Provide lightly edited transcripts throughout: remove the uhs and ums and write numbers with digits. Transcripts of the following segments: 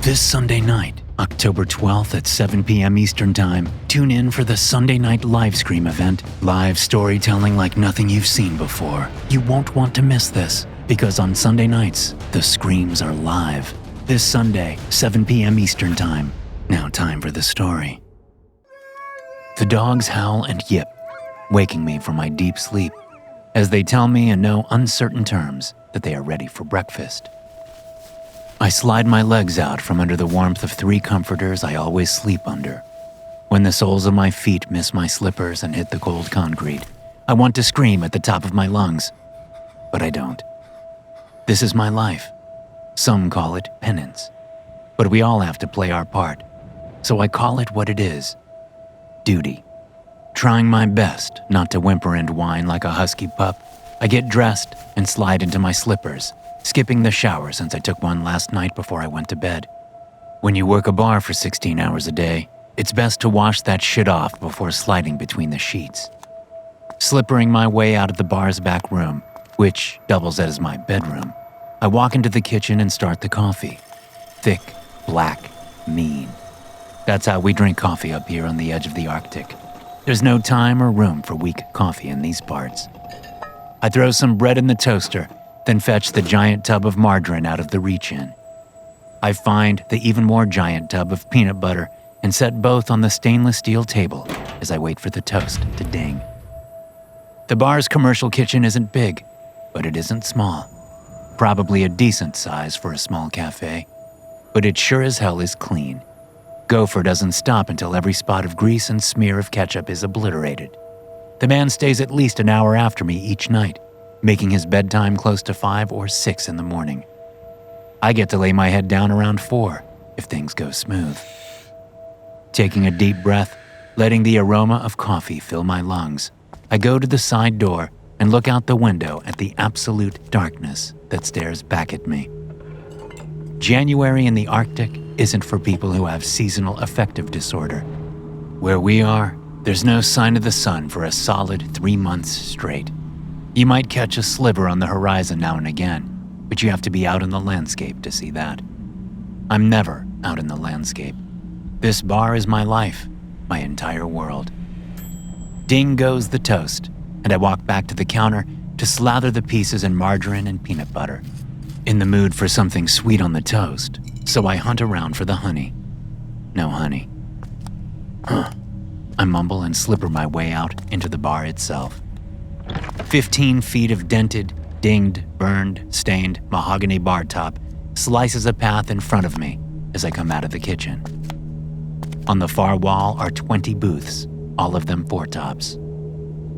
This Sunday night, October 12th at 7 p.m. Eastern Time, tune in for the Sunday Night Livestream event, live storytelling like nothing you've seen before. You won't want to miss this, because on Sunday nights, the screams are live. This Sunday, 7 p.m. Eastern Time. Now time for the story. The dogs howl and yip, waking me from my deep sleep, as they tell me in no uncertain terms that they are ready for breakfast. I slide my legs out from under the warmth of 3 comforters I always sleep under. When the soles of my feet miss my slippers and hit the cold concrete, I want to scream at the top of my lungs, but I don't. This is my life. Some call it penance, but we all have to play our part, so I call it what it is: duty. Trying my best not to whimper and whine like a husky pup, I get dressed and slide into my slippers, skipping the shower since I took one last night before I went to bed. When you work a bar for 16 hours a day, it's best to wash that shit off before sliding between the sheets. Slippering my way out of the bar's back room, which doubles as my bedroom, I walk into the kitchen and start the coffee. Thick, black, mean. That's how we drink coffee up here on the edge of the Arctic. There's no time or room for weak coffee in these parts. I throw some bread in the toaster, then fetch the giant tub of margarine out of the reach-in. I find the even more giant tub of peanut butter and set both on the stainless steel table as I wait for the toast to ding. The bar's commercial kitchen isn't big, but it isn't small. Probably a decent size for a small cafe, but it sure as hell is clean. Gopher doesn't stop until every spot of grease and smear of ketchup is obliterated. The man stays at least an hour after me each night, making his bedtime close to 5 or 6 in the morning. I get to lay my head down around 4 if things go smooth. Taking a deep breath, letting the aroma of coffee fill my lungs, I go to the side door and look out the window at the absolute darkness that stares back at me. January in the Arctic isn't for people who have seasonal affective disorder. Where we are, there's no sign of the sun for a solid 3 months straight. You might catch a sliver on the horizon now and again, but you have to be out in the landscape to see that. I'm never out in the landscape. This bar is my life, my entire world. Ding goes the toast, and I walk back to the counter to slather the pieces in margarine and peanut butter. In the mood for something sweet on the toast, so I hunt around for the honey. No honey. I mumble and slipper my way out into the bar itself. 15 feet of dented, dinged, burned, stained mahogany bar top slices a path in front of me as I come out of the kitchen. On the far wall are 20 booths, all of them 4-tops.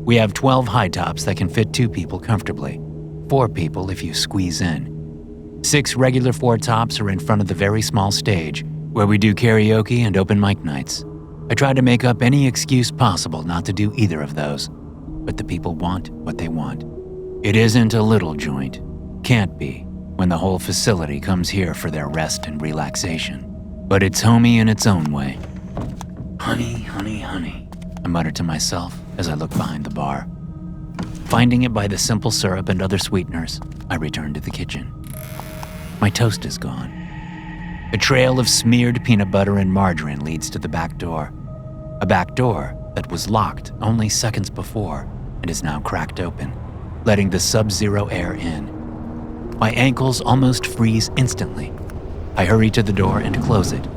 We have 12 high tops that can fit 2 people comfortably, 4 people if you squeeze in. 6 regular 4-tops are in front of the very small stage where we do karaoke and open mic nights. I try to make up any excuse possible not to do either of those, but the people want what they want. It isn't a little joint. Can't be, when the whole facility comes here for their rest and relaxation. But it's homey in its own way. Honey, honey, honey, I mutter to myself as I look behind the bar. Finding it by the simple syrup and other sweeteners, I return to the kitchen. My toast is gone. A trail of smeared peanut butter and margarine leads to the back door. A back door that was locked only seconds before and is now cracked open, letting the sub-zero air in. My ankles almost freeze instantly. I hurry to the door and close it,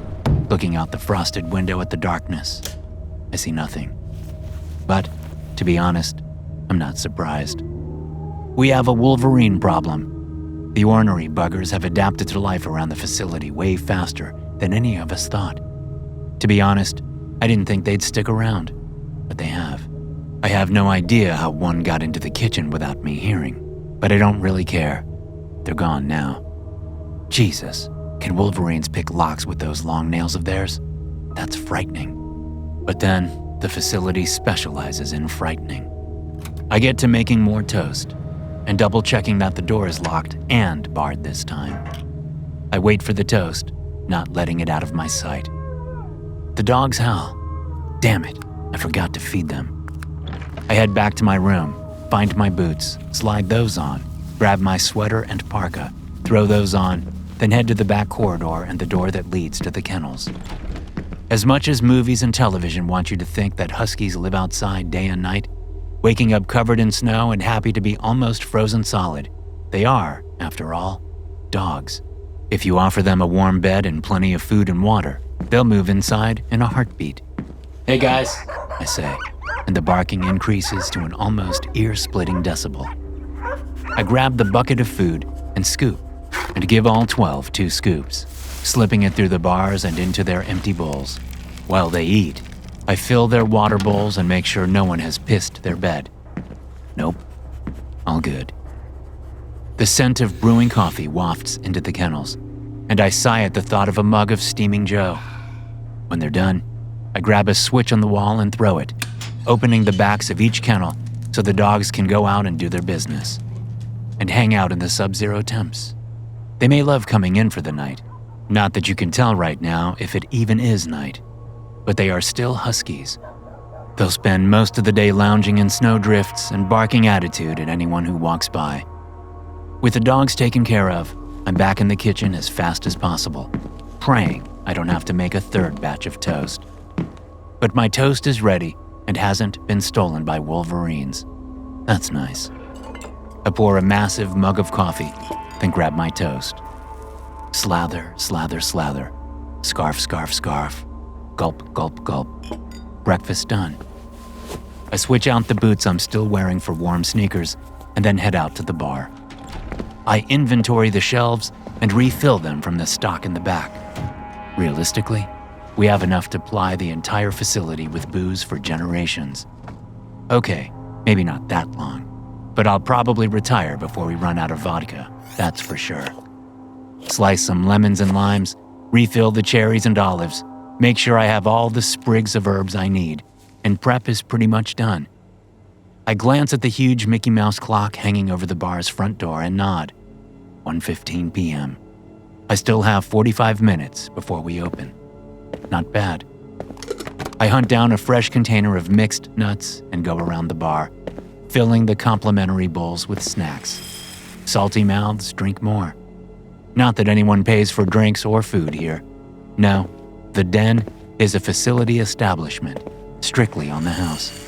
looking out the frosted window at the darkness. I see nothing. But, to be honest, I'm not surprised. We have a wolverine problem. The ornery buggers have adapted to life around the facility way faster than any of us thought. To be honest, I didn't think they'd stick around, but they have. I have no idea how one got into the kitchen without me hearing, but I don't really care. They're gone now. Jesus, can wolverines pick locks with those long nails of theirs? That's frightening. But then, the facility specializes in frightening. I get to making more toast, and double-checking that the door is locked and barred this time. I wait for the toast, not letting it out of my sight. The dogs howl. Damn it, I forgot to feed them. I head back to my room, find my boots, slide those on, grab my sweater and parka, throw those on, then head to the back corridor and the door that leads to the kennels. As much as movies and television want you to think that huskies live outside day and night, waking up covered in snow and happy to be almost frozen solid, they are, after all, dogs. If you offer them a warm bed and plenty of food and water, they'll move inside in a heartbeat. "Hey guys," I say, and the barking increases to an almost ear-splitting decibel. I grab the bucket of food and scoop, and give all 12 2 scoops, slipping it through the bars and into their empty bowls. While they eat, I fill their water bowls and make sure no one has pissed their bed. Nope, all good. The scent of brewing coffee wafts into the kennels, and I sigh at the thought of a mug of steaming joe. When they're done, I grab a switch on the wall and throw it, opening the backs of each kennel so the dogs can go out and do their business, and hang out in the sub-zero temps. They may love coming in for the night, not that you can tell right now if it even is night, but they are still huskies. They'll spend most of the day lounging in snowdrifts and barking attitude at anyone who walks by. With the dogs taken care of, I'm back in the kitchen as fast as possible, praying I don't have to make a third batch of toast. But my toast is ready and hasn't been stolen by wolverines. That's nice. I pour a massive mug of coffee, then grab my toast. Slather, slather, slather. Scarf, scarf, scarf. Gulp, gulp, gulp. Breakfast done. I switch out the boots I'm still wearing for warm sneakers and then head out to the bar. I inventory the shelves and refill them from the stock in the back. Realistically, we have enough to ply the entire facility with booze for generations. Okay, maybe not that long, but I'll probably retire before we run out of vodka, that's for sure. Slice some lemons and limes, refill the cherries and olives, make sure I have all the sprigs of herbs I need, and prep is pretty much done. I glance at the huge Mickey Mouse clock hanging over the bar's front door and nod. 1:15 p.m. I still have 45 minutes before we open. Not bad. I hunt down a fresh container of mixed nuts and go around the bar, filling the complimentary bowls with snacks. Salty mouths drink more. Not that anyone pays for drinks or food here. No, the Den is a facility establishment, strictly on the house.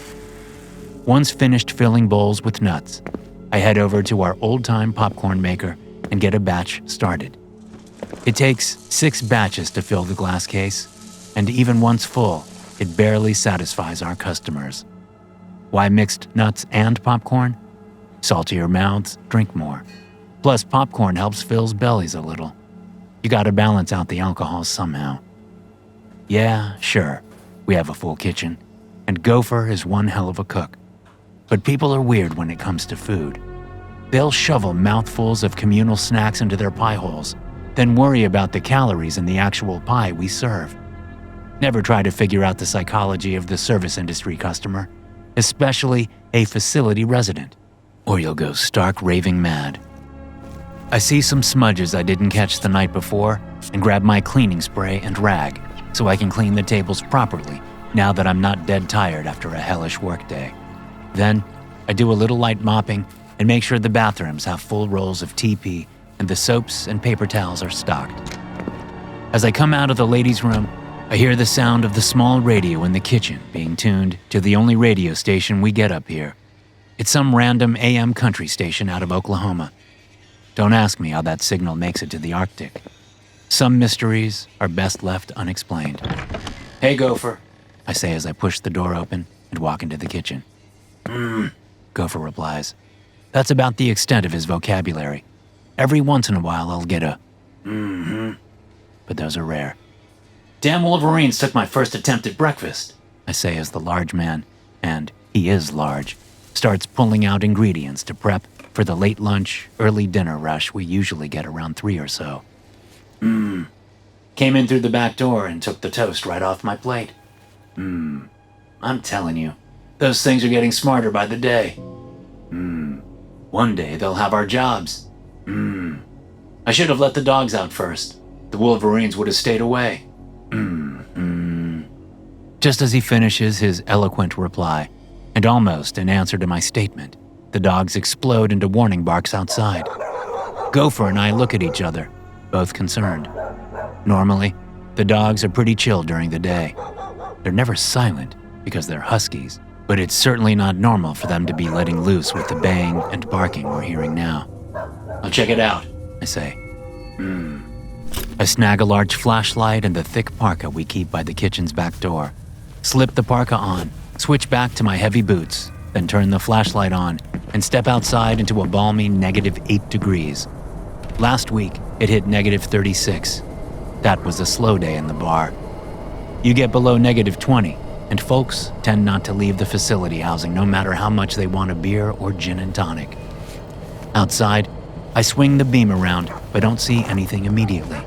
Once finished filling bowls with nuts, I head over to our old-time popcorn maker and get a batch started. It takes 6 batches to fill the glass case, and even once full, it barely satisfies our customers. Why mixed nuts and popcorn? Saltier mouths drink more. Plus, popcorn helps fill bellies a little. You gotta balance out the alcohol somehow. Yeah, sure, we have a full kitchen, and Gopher is one hell of a cook. But people are weird when it comes to food. They'll shovel mouthfuls of communal snacks into their pie holes, then worry about the calories in the actual pie we serve. Never try to figure out the psychology of the service industry customer, especially a facility resident, or you'll go stark raving mad. I see some smudges I didn't catch the night before and grab my cleaning spray and rag so I can clean the tables properly now that I'm not dead tired after a hellish workday. Then, I do a little light mopping and make sure the bathrooms have full rolls of TP and the soaps and paper towels are stocked. As I come out of the ladies' room, I hear the sound of the small radio in the kitchen being tuned to the only radio station we get up here. It's some random AM country station out of Oklahoma. Don't ask me how that signal makes it to the Arctic. Some mysteries are best left unexplained. "Hey, Gopher," I say as I push the door open and walk into the kitchen. Gopher replies. That's about the extent of his vocabulary. Every once in a while I'll get a but those are rare. "Damn wolverines took my first attempt at breakfast," I say as the large man, and he is large, starts pulling out ingredients to prep for the late lunch, early dinner rush we usually get around 3 or so. Came in through the back door and took the toast right off my plate. I'm telling you, those things are getting smarter by the day. One day they'll have our jobs. I should have let the dogs out first. The wolverines would have stayed away. Just as he finishes his eloquent reply, and almost in answer to my statement, the dogs explode into warning barks outside. Gopher and I look at each other, both concerned. Normally, the dogs are pretty chill during the day. They're never silent because they're huskies, but it's certainly not normal for them to be letting loose with the baying and barking we're hearing now. "I'll check it out," I say. I snag a large flashlight and the thick parka we keep by the kitchen's back door, slip the parka on, switch back to my heavy boots, then turn the flashlight on and step outside into a balmy -8 degrees. Last week, it hit -36. That was a slow day in the bar. You get below -20, and folks tend not to leave the facility housing no matter how much they want a beer or gin and tonic. Outside, I swing the beam around, but don't see anything immediately.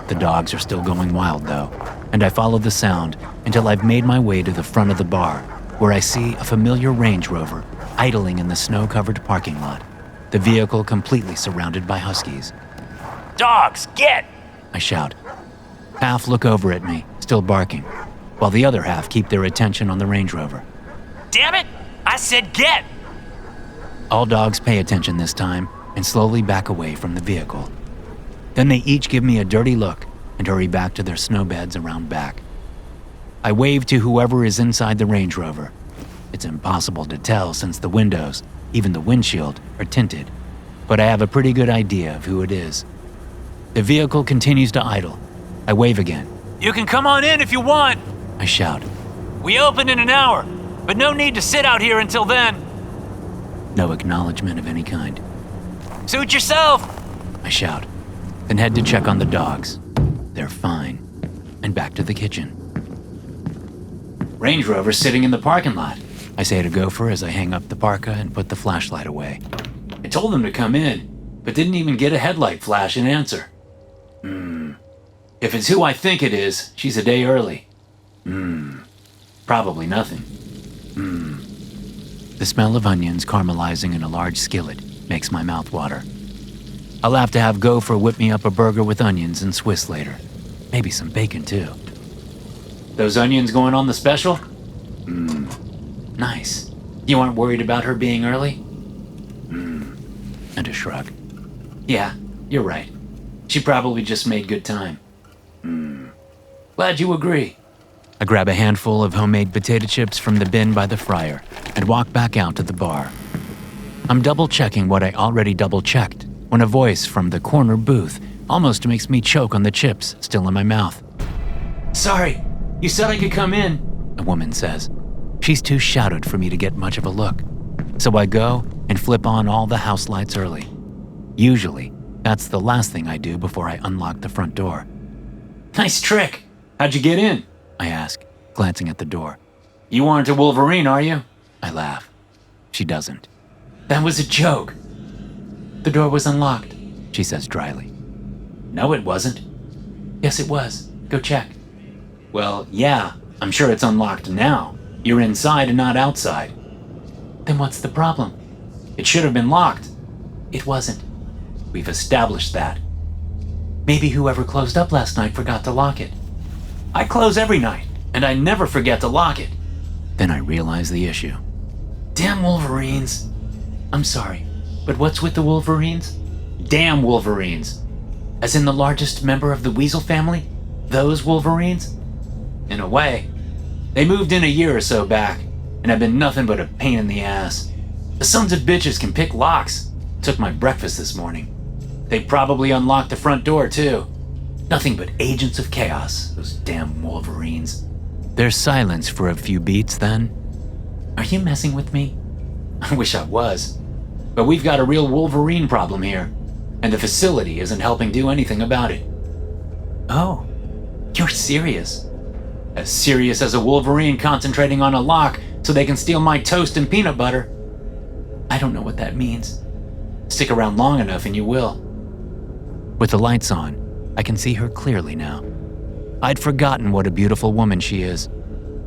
The dogs are still going wild though, and I follow the sound until I've made my way to the front of the bar, where I see a familiar Range Rover idling in the snow-covered parking lot, the vehicle completely surrounded by huskies. "Dogs, get!" I shout. Half look over at me, still barking, while the other half keep their attention on the Range Rover. "Damn it! I said get!" All dogs pay attention this time and slowly back away from the vehicle. Then they each give me a dirty look and hurry back to their snow beds around back. I wave to whoever is inside the Range Rover. It's impossible to tell since the windows, even the windshield, are tinted, but I have a pretty good idea of who it is. The vehicle continues to idle. I wave again. "You can come on in if you want," I shout. "We open in an hour, but no need to sit out here until then." No acknowledgement of any kind. "Suit yourself," I shout, then head to check on the dogs. They're fine. And back to the kitchen. "Range Rover's sitting in the parking lot," I say to Gopher as I hang up the parka and put the flashlight away. "I told them to come in, but didn't even get a headlight flash in answer. If it's who I think it is, she's a day early. Probably nothing. The smell of onions caramelizing in a large skillet makes my mouth water. I'll have to have Gopher whip me up a burger with onions and Swiss later. Maybe some bacon too. "Those onions going on the special?" Nice. You aren't worried about her being early?" And a shrug. "Yeah, you're right. She probably just made good time." "Glad you agree." I grab a handful of homemade potato chips from the bin by the fryer and walk back out to the bar. I'm double-checking what I already double-checked when a voice from the corner booth almost makes me choke on the chips still in my mouth. "Sorry, you said I could come in," a woman says. She's too shadowed for me to get much of a look, so I go and flip on all the house lights early. Usually, that's the last thing I do before I unlock the front door. "Nice trick. How'd you get in?" I ask, glancing at the door. "You aren't a Wolverine, are you?" I laugh. She doesn't. "That was a joke." "The door was unlocked," she says dryly. "No, it wasn't." "Yes, it was. Go check." "Well, yeah, I'm sure it's unlocked now. You're inside and not outside." "Then what's the problem?" "It should have been locked." "It wasn't." "We've established that." "Maybe whoever closed up last night forgot to lock it." "I close every night, and I never forget to lock it." Then I realize the issue. "Damn Wolverines." "I'm sorry, but what's with the Wolverines?" "Damn Wolverines." "As in the largest member of the Weasel family? Those Wolverines?" "In a way. They moved in a year or so back, and have been nothing but a pain in the ass. The sons of bitches can pick locks. Took my breakfast this morning. They probably unlocked the front door, too. Nothing but agents of chaos, those damn Wolverines." There's silence for a few beats then. "Are you messing with me?" "I wish I was. But we've got a real Wolverine problem here, and the facility isn't helping do anything about it." "Oh, you're serious?" "As serious as a Wolverine concentrating on a lock so they can steal my toast and peanut butter." "I don't know what that means." "Stick around long enough and you will." With the lights on, I can see her clearly now. I'd forgotten what a beautiful woman she is.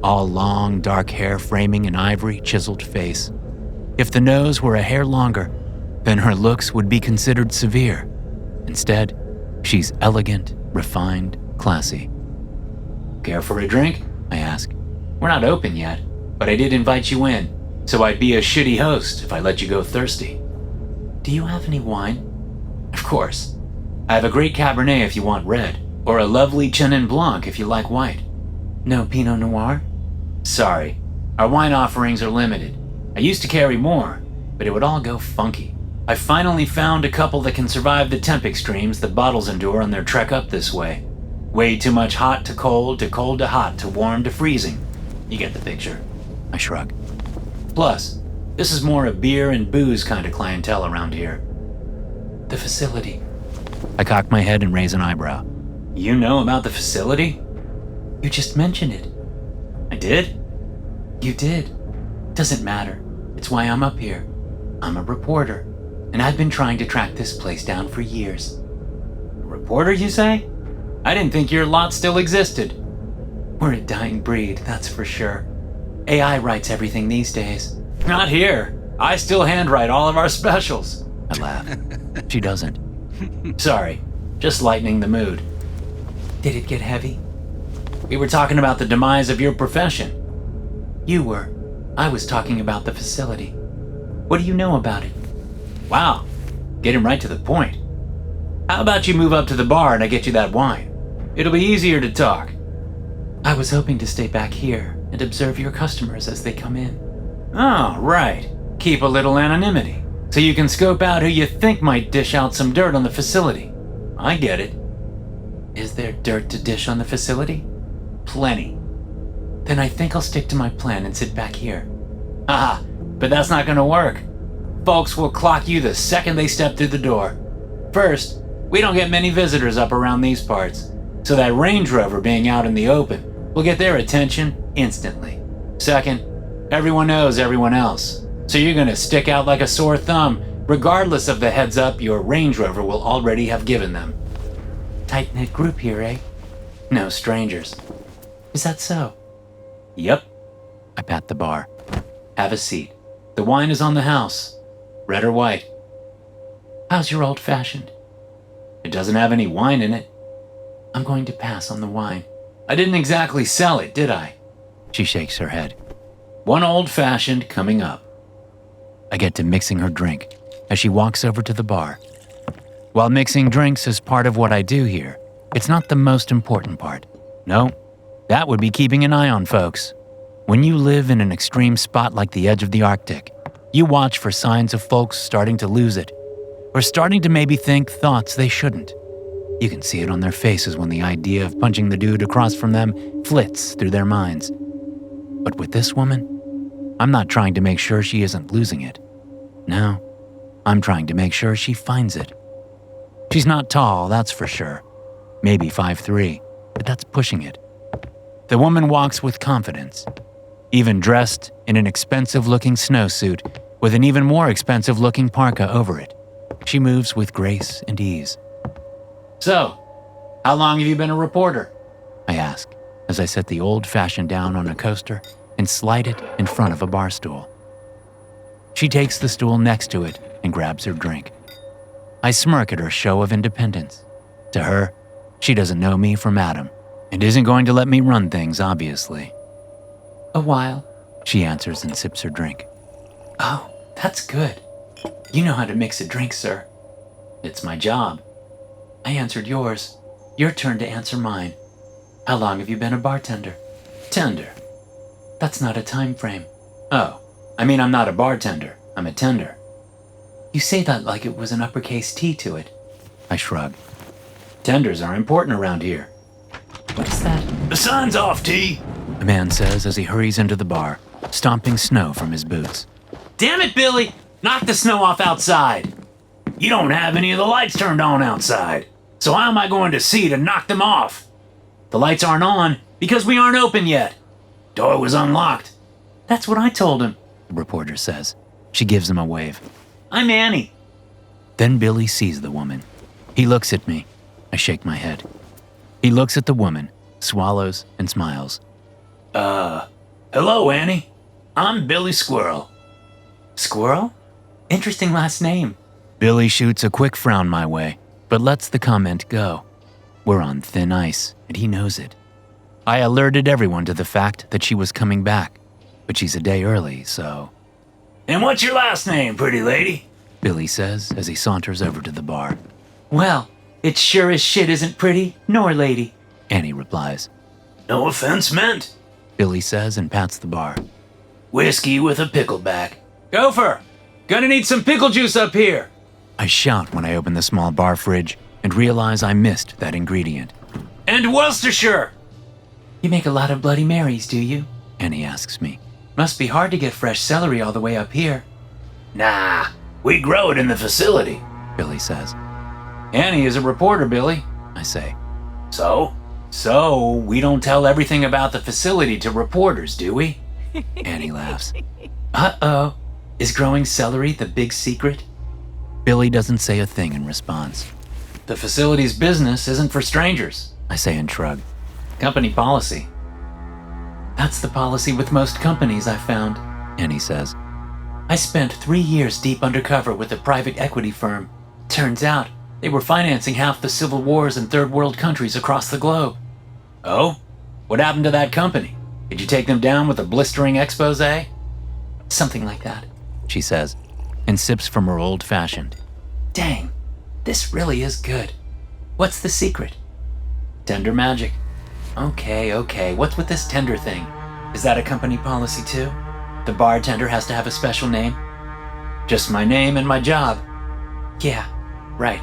All long, dark hair framing an ivory, chiseled face. If the nose were a hair longer, then her looks would be considered severe. Instead, she's elegant, refined, classy. "Care for a drink?" I ask. "We're not open yet, but I did invite you in, so I'd be a shitty host if I let you go thirsty." "Do you have any wine?" "Of course. I have a great Cabernet if you want red, or a lovely Chenin Blanc if you like white. No Pinot Noir? Sorry, our wine offerings are limited. I used to carry more, but it would all go funky. I finally found a couple that can survive the temp extremes that bottles endure on their trek up this way. Way too much hot to cold to hot to warm to freezing. You get the picture. I shrug. Plus, this is more a beer and booze kind of clientele around here. The facility. I cock my head and raise an eyebrow. You know about the facility? You just mentioned it. I did? You did. Doesn't matter. It's why I'm up here. I'm a reporter, and I've been trying to track this place down for years. A reporter, you say? I didn't think your lot still existed. We're a dying breed, that's for sure. AI writes everything these days. Not here. I still handwrite all of our specials. I laugh. She doesn't. Sorry, just lightening the mood. Did it get heavy? We were talking about the demise of your profession. You were. I was talking about the facility. What do you know about it? Wow, getting right to the point. How about you move up to the bar and I get you that wine? It'll be easier to talk. I was hoping to stay back here and observe your customers as they come in. Oh, right. Keep a little anonymity, so you can scope out who you think might dish out some dirt on the facility. I get it. Is there dirt to dish on the facility? Plenty. Then I think I'll stick to my plan and sit back here. Haha, but that's not gonna work. Folks will clock you the second they step through the door. First, we don't get many visitors up around these parts, so that Range Rover being out in the open will get their attention instantly. Second, everyone knows everyone else, so you're gonna stick out like a sore thumb, regardless of the heads up your Range Rover will already have given them. Tight-knit group here, eh? No strangers. Is that so? Yep. I pat the bar. Have a seat. The wine is on the house. Red or white? How's your old-fashioned? It doesn't have any wine in it. I'm going to pass on the wine. I didn't exactly sell it, did I? She shakes her head. One old-fashioned coming up. I get to mixing her drink as she walks over to the bar. While mixing drinks is part of what I do here, it's not the most important part. No, that would be keeping an eye on folks. When you live in an extreme spot like the edge of the Arctic, you watch for signs of folks starting to lose it, or starting to maybe think thoughts they shouldn't. You can see it on their faces when the idea of punching the dude across from them flits through their minds. But with this woman, I'm not trying to make sure she isn't losing it. No, I'm trying to make sure she finds it. She's not tall, that's for sure. Maybe 5'3", but that's pushing it. The woman walks with confidence, even dressed in an expensive-looking snowsuit with an even more expensive-looking parka over it. She moves with grace and ease. So, how long have you been a reporter? I ask, as I set the old-fashioned down on a coaster and slide it in front of a bar stool. She takes the stool next to it and grabs her drink. I smirk at her show of independence. To her, she doesn't know me from Adam and isn't going to let me run things, obviously. A while, she answers and sips her drink. Oh, that's good. You know how to mix a drink, sir. It's my job. I answered yours. Your turn to answer mine. How long have you been a bartender? Tender. That's not a time frame. Oh, I mean I'm not a bartender. I'm a tender. You say that like it was an uppercase T to it. I shrug. Tenders are important around here. What's that? The sign's off, T, a man says as he hurries into the bar, stomping snow from his boots. Damn it, Billy! Knock the snow off outside! You don't have any of the lights turned on outside, so how am I going to see to knock them off? The lights aren't on because we aren't open yet. Door was unlocked. That's what I told him, the reporter says. She gives him a wave. I'm Annie. Then Billy sees the woman. He looks at me. I shake my head. He looks at the woman, swallows, and smiles. Hello, Annie. I'm Billy Squirrel. Squirrel? Interesting last name. Billy shoots a quick frown my way, but lets the comment go. We're on thin ice, and he knows it. I alerted everyone to the fact that she was coming back, but she's a day early, so... And what's your last name, pretty lady? Billy says as he saunters over to the bar. Well, It sure as shit isn't pretty, nor lady, Annie replies. No offense meant, Billy says and pats the bar. Whiskey with a pickleback. Gopher! Gonna need some pickle juice up here! I shout when I open the small bar fridge and realize I missed that ingredient. And Worcestershire! You make a lot of Bloody Marys, do you? Annie asks me. Must be hard to get fresh celery all the way up here. Nah, we grow it in the facility, Billy says. Annie is a reporter, Billy, I say. So? So, we don't tell everything about the facility to reporters, do we? Annie laughs. Uh-oh. Is growing celery the big secret? Billy doesn't say a thing in response. The facility's business isn't for strangers, I say and shrug. Company policy. That's the policy with most companies, I found, Annie says. I spent 3 years deep undercover with a private equity firm. Turns out, they were financing half the civil wars in third world countries across the globe. Oh? What happened to that company? Did you take them down with a blistering expose? Something like that, she says, and sips from her old-fashioned. Dang, this really is good. What's the secret? Tender magic. Okay, what's with this tender thing? Is that a company policy too? The bartender has to have a special name? Just my name and my job. Yeah, right.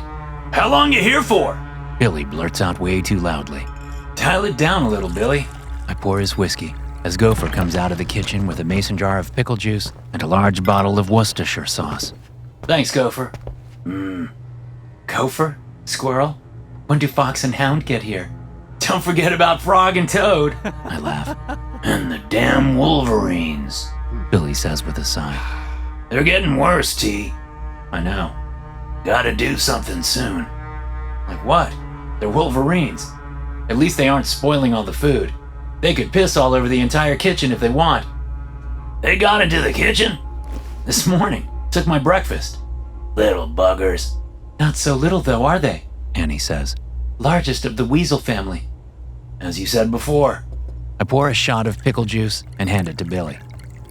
How long you here for? Billy blurts out way too loudly. Dial it down a little, Billy. I pour his whiskey as Gopher comes out of the kitchen with a mason jar of pickle juice and a large bottle of Worcestershire sauce. Thanks, Gopher. Gopher? Squirrel? When do Fox and Hound get here? Don't forget about Frog and Toad, I laugh. And the damn Wolverines, Billy says with a sigh. They're getting worse, T. I know. Gotta do something soon. Like what? They're Wolverines. At least they aren't spoiling all the food. They could piss all over the entire kitchen if they want. They got into the kitchen? This morning. Took my breakfast. Little buggers. Not so little though, are they? Annie says. Largest of the weasel family. As you said before. I pour a shot of pickle juice and hand it to Billy.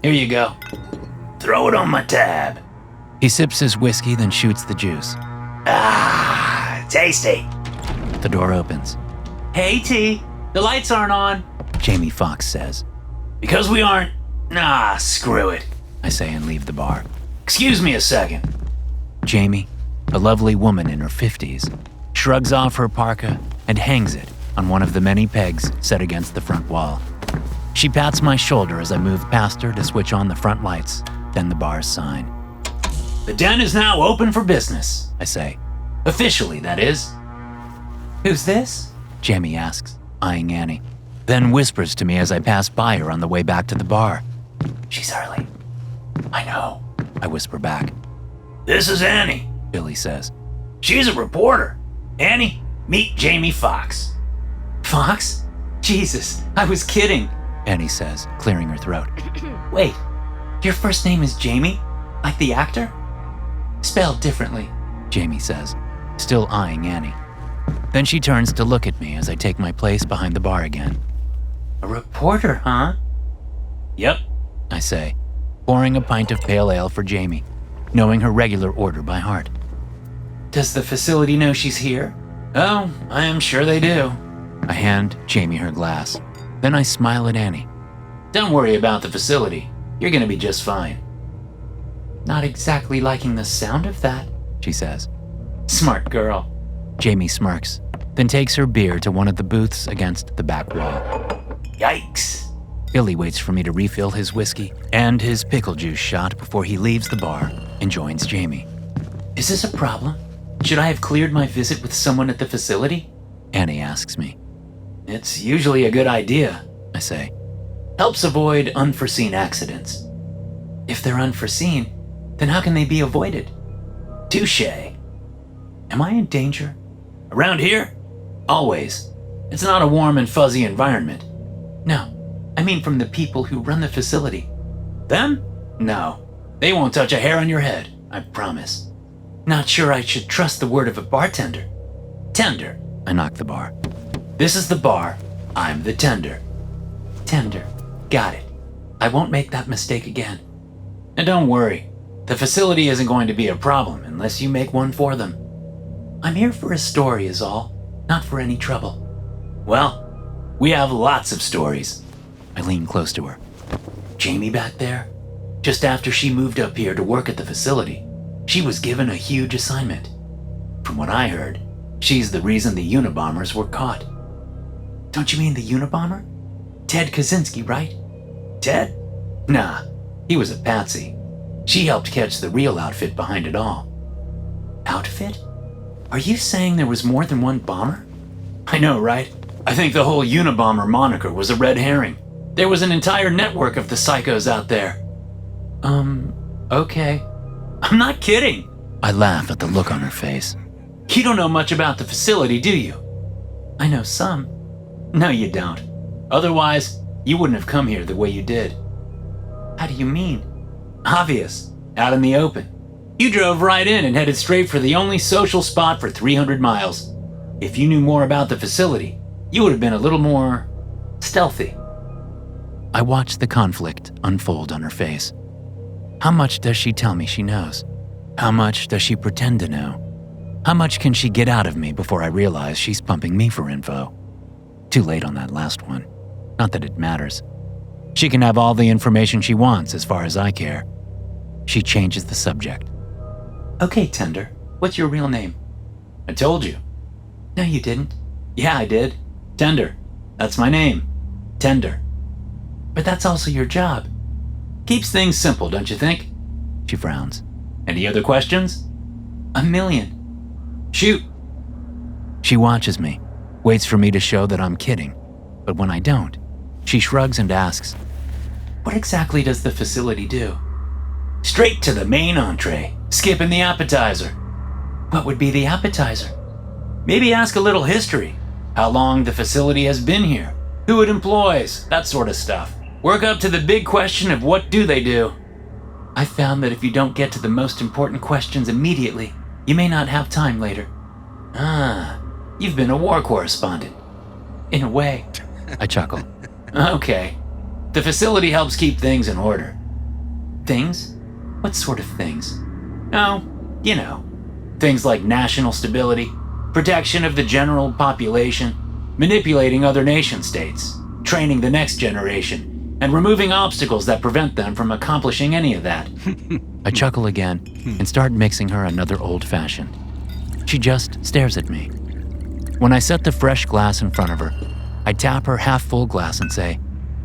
Here you go. Throw it on my tab. He sips his whiskey, then shoots the juice. Ah, tasty. The door opens. Hey, T, the lights aren't on, Jamie Foxx says. Because we aren't? Nah, screw it, I say and leave the bar. Excuse me a second. Jamie, a lovely woman in her 50s, shrugs off her parka and hangs it on one of the many pegs set against the front wall. She pats my shoulder as I move past her to switch on the front lights, then the bar's sign. The den is now open for business, I say. Officially, that is. Who's this? Jamie asks, eyeing Annie, then whispers to me as I pass by her on the way back to the bar. She's early. I know, I whisper back. This is Annie, Billy says. She's a reporter. Annie, meet Jamie Foxx. Fox? Jesus, I was kidding, Annie says, clearing her throat. Wait, your first name is Jamie? Like the actor? Spelled differently, Jamie says, still eyeing Annie. Then she turns to look at me as I take my place behind the bar again. A reporter, huh? Yep, I say, pouring a pint of pale ale for Jamie, knowing her regular order by heart. Does the facility know she's here? Oh, I am sure they do. I hand Jamie her glass. Then I smile at Annie. Don't worry about the facility. You're gonna be just fine. Not exactly liking the sound of that, she says. Smart girl. Jamie smirks, then takes her beer to one of the booths against the back wall. Yikes. Billy waits for me to refill his whiskey and his pickle juice shot before he leaves the bar and joins Jamie. Is this a problem? Should I have cleared my visit with someone at the facility? Annie asks me. It's usually a good idea, I say. Helps avoid unforeseen accidents. If they're unforeseen, then how can they be avoided? Touché. Am I in danger? Around here? Always. It's not a warm and fuzzy environment. No, I mean from the people who run the facility. Them? No. They won't touch a hair on your head, I promise. Not sure I should trust the word of a bartender. Tender. I knock the bar. This is the bar. I'm the tender. Tender. Got it. I won't make that mistake again. And don't worry. The facility isn't going to be a problem unless you make one for them. I'm here for a story is all, not for any trouble. Well, we have lots of stories. I lean close to her. Jamie back there? Just after she moved up here to work at the facility, she was given a huge assignment. From what I heard, she's the reason the Unabombers were caught. Don't you mean the Unabomber? Ted Kaczynski, right? Ted? Nah, he was a patsy. She helped catch the real outfit behind it all. Outfit? Are you saying there was more than one bomber? I know, right? I think the whole Unabomber moniker was a red herring. There was an entire network of the psychos out there. Okay. I'm not kidding. I laugh at the look on her face. You don't know much about the facility, do you? I know some. No, you don't. Otherwise, you wouldn't have come here the way you did. How do you mean? Obvious. Out in the open. You drove right in and headed straight for the only social spot for 300 miles. If you knew more about the facility, you would have been a little more stealthy. I watch the conflict unfold on her face. How much does she tell me she knows? How much does she pretend to know? How much can she get out of me before I realize she's pumping me for info? Too late on that last one. Not that it matters. She can have all the information she wants as far as I care. She changes the subject. Okay, Tender, what's your real name? I told you. No, you didn't. Yeah, I did. Tender. That's my name. Tender. But that's also your job. Keeps things simple, don't you think? She frowns. Any other questions? A million. Shoot. She watches me, waits for me to show that I'm kidding. But when I don't, she shrugs and asks, what exactly does the facility do? Straight to the main entree, skipping the appetizer. What would be the appetizer? Maybe ask a little history. How long the facility has been here, who it employs, that sort of stuff. Work up to the big question of what do they do. I found that if you don't get to the most important questions immediately, you may not have time later. Ah, you've been a war correspondent. In a way. I chuckle. Okay. The facility helps keep things in order. Things? What sort of things? Oh, you know. Things like national stability, protection of the general population, manipulating other nation-states, training the next generation, and removing obstacles that prevent them from accomplishing any of that. I chuckle again and start mixing her another old-fashioned. She just stares at me. When I set the fresh glass in front of her, I tap her half-full glass and say,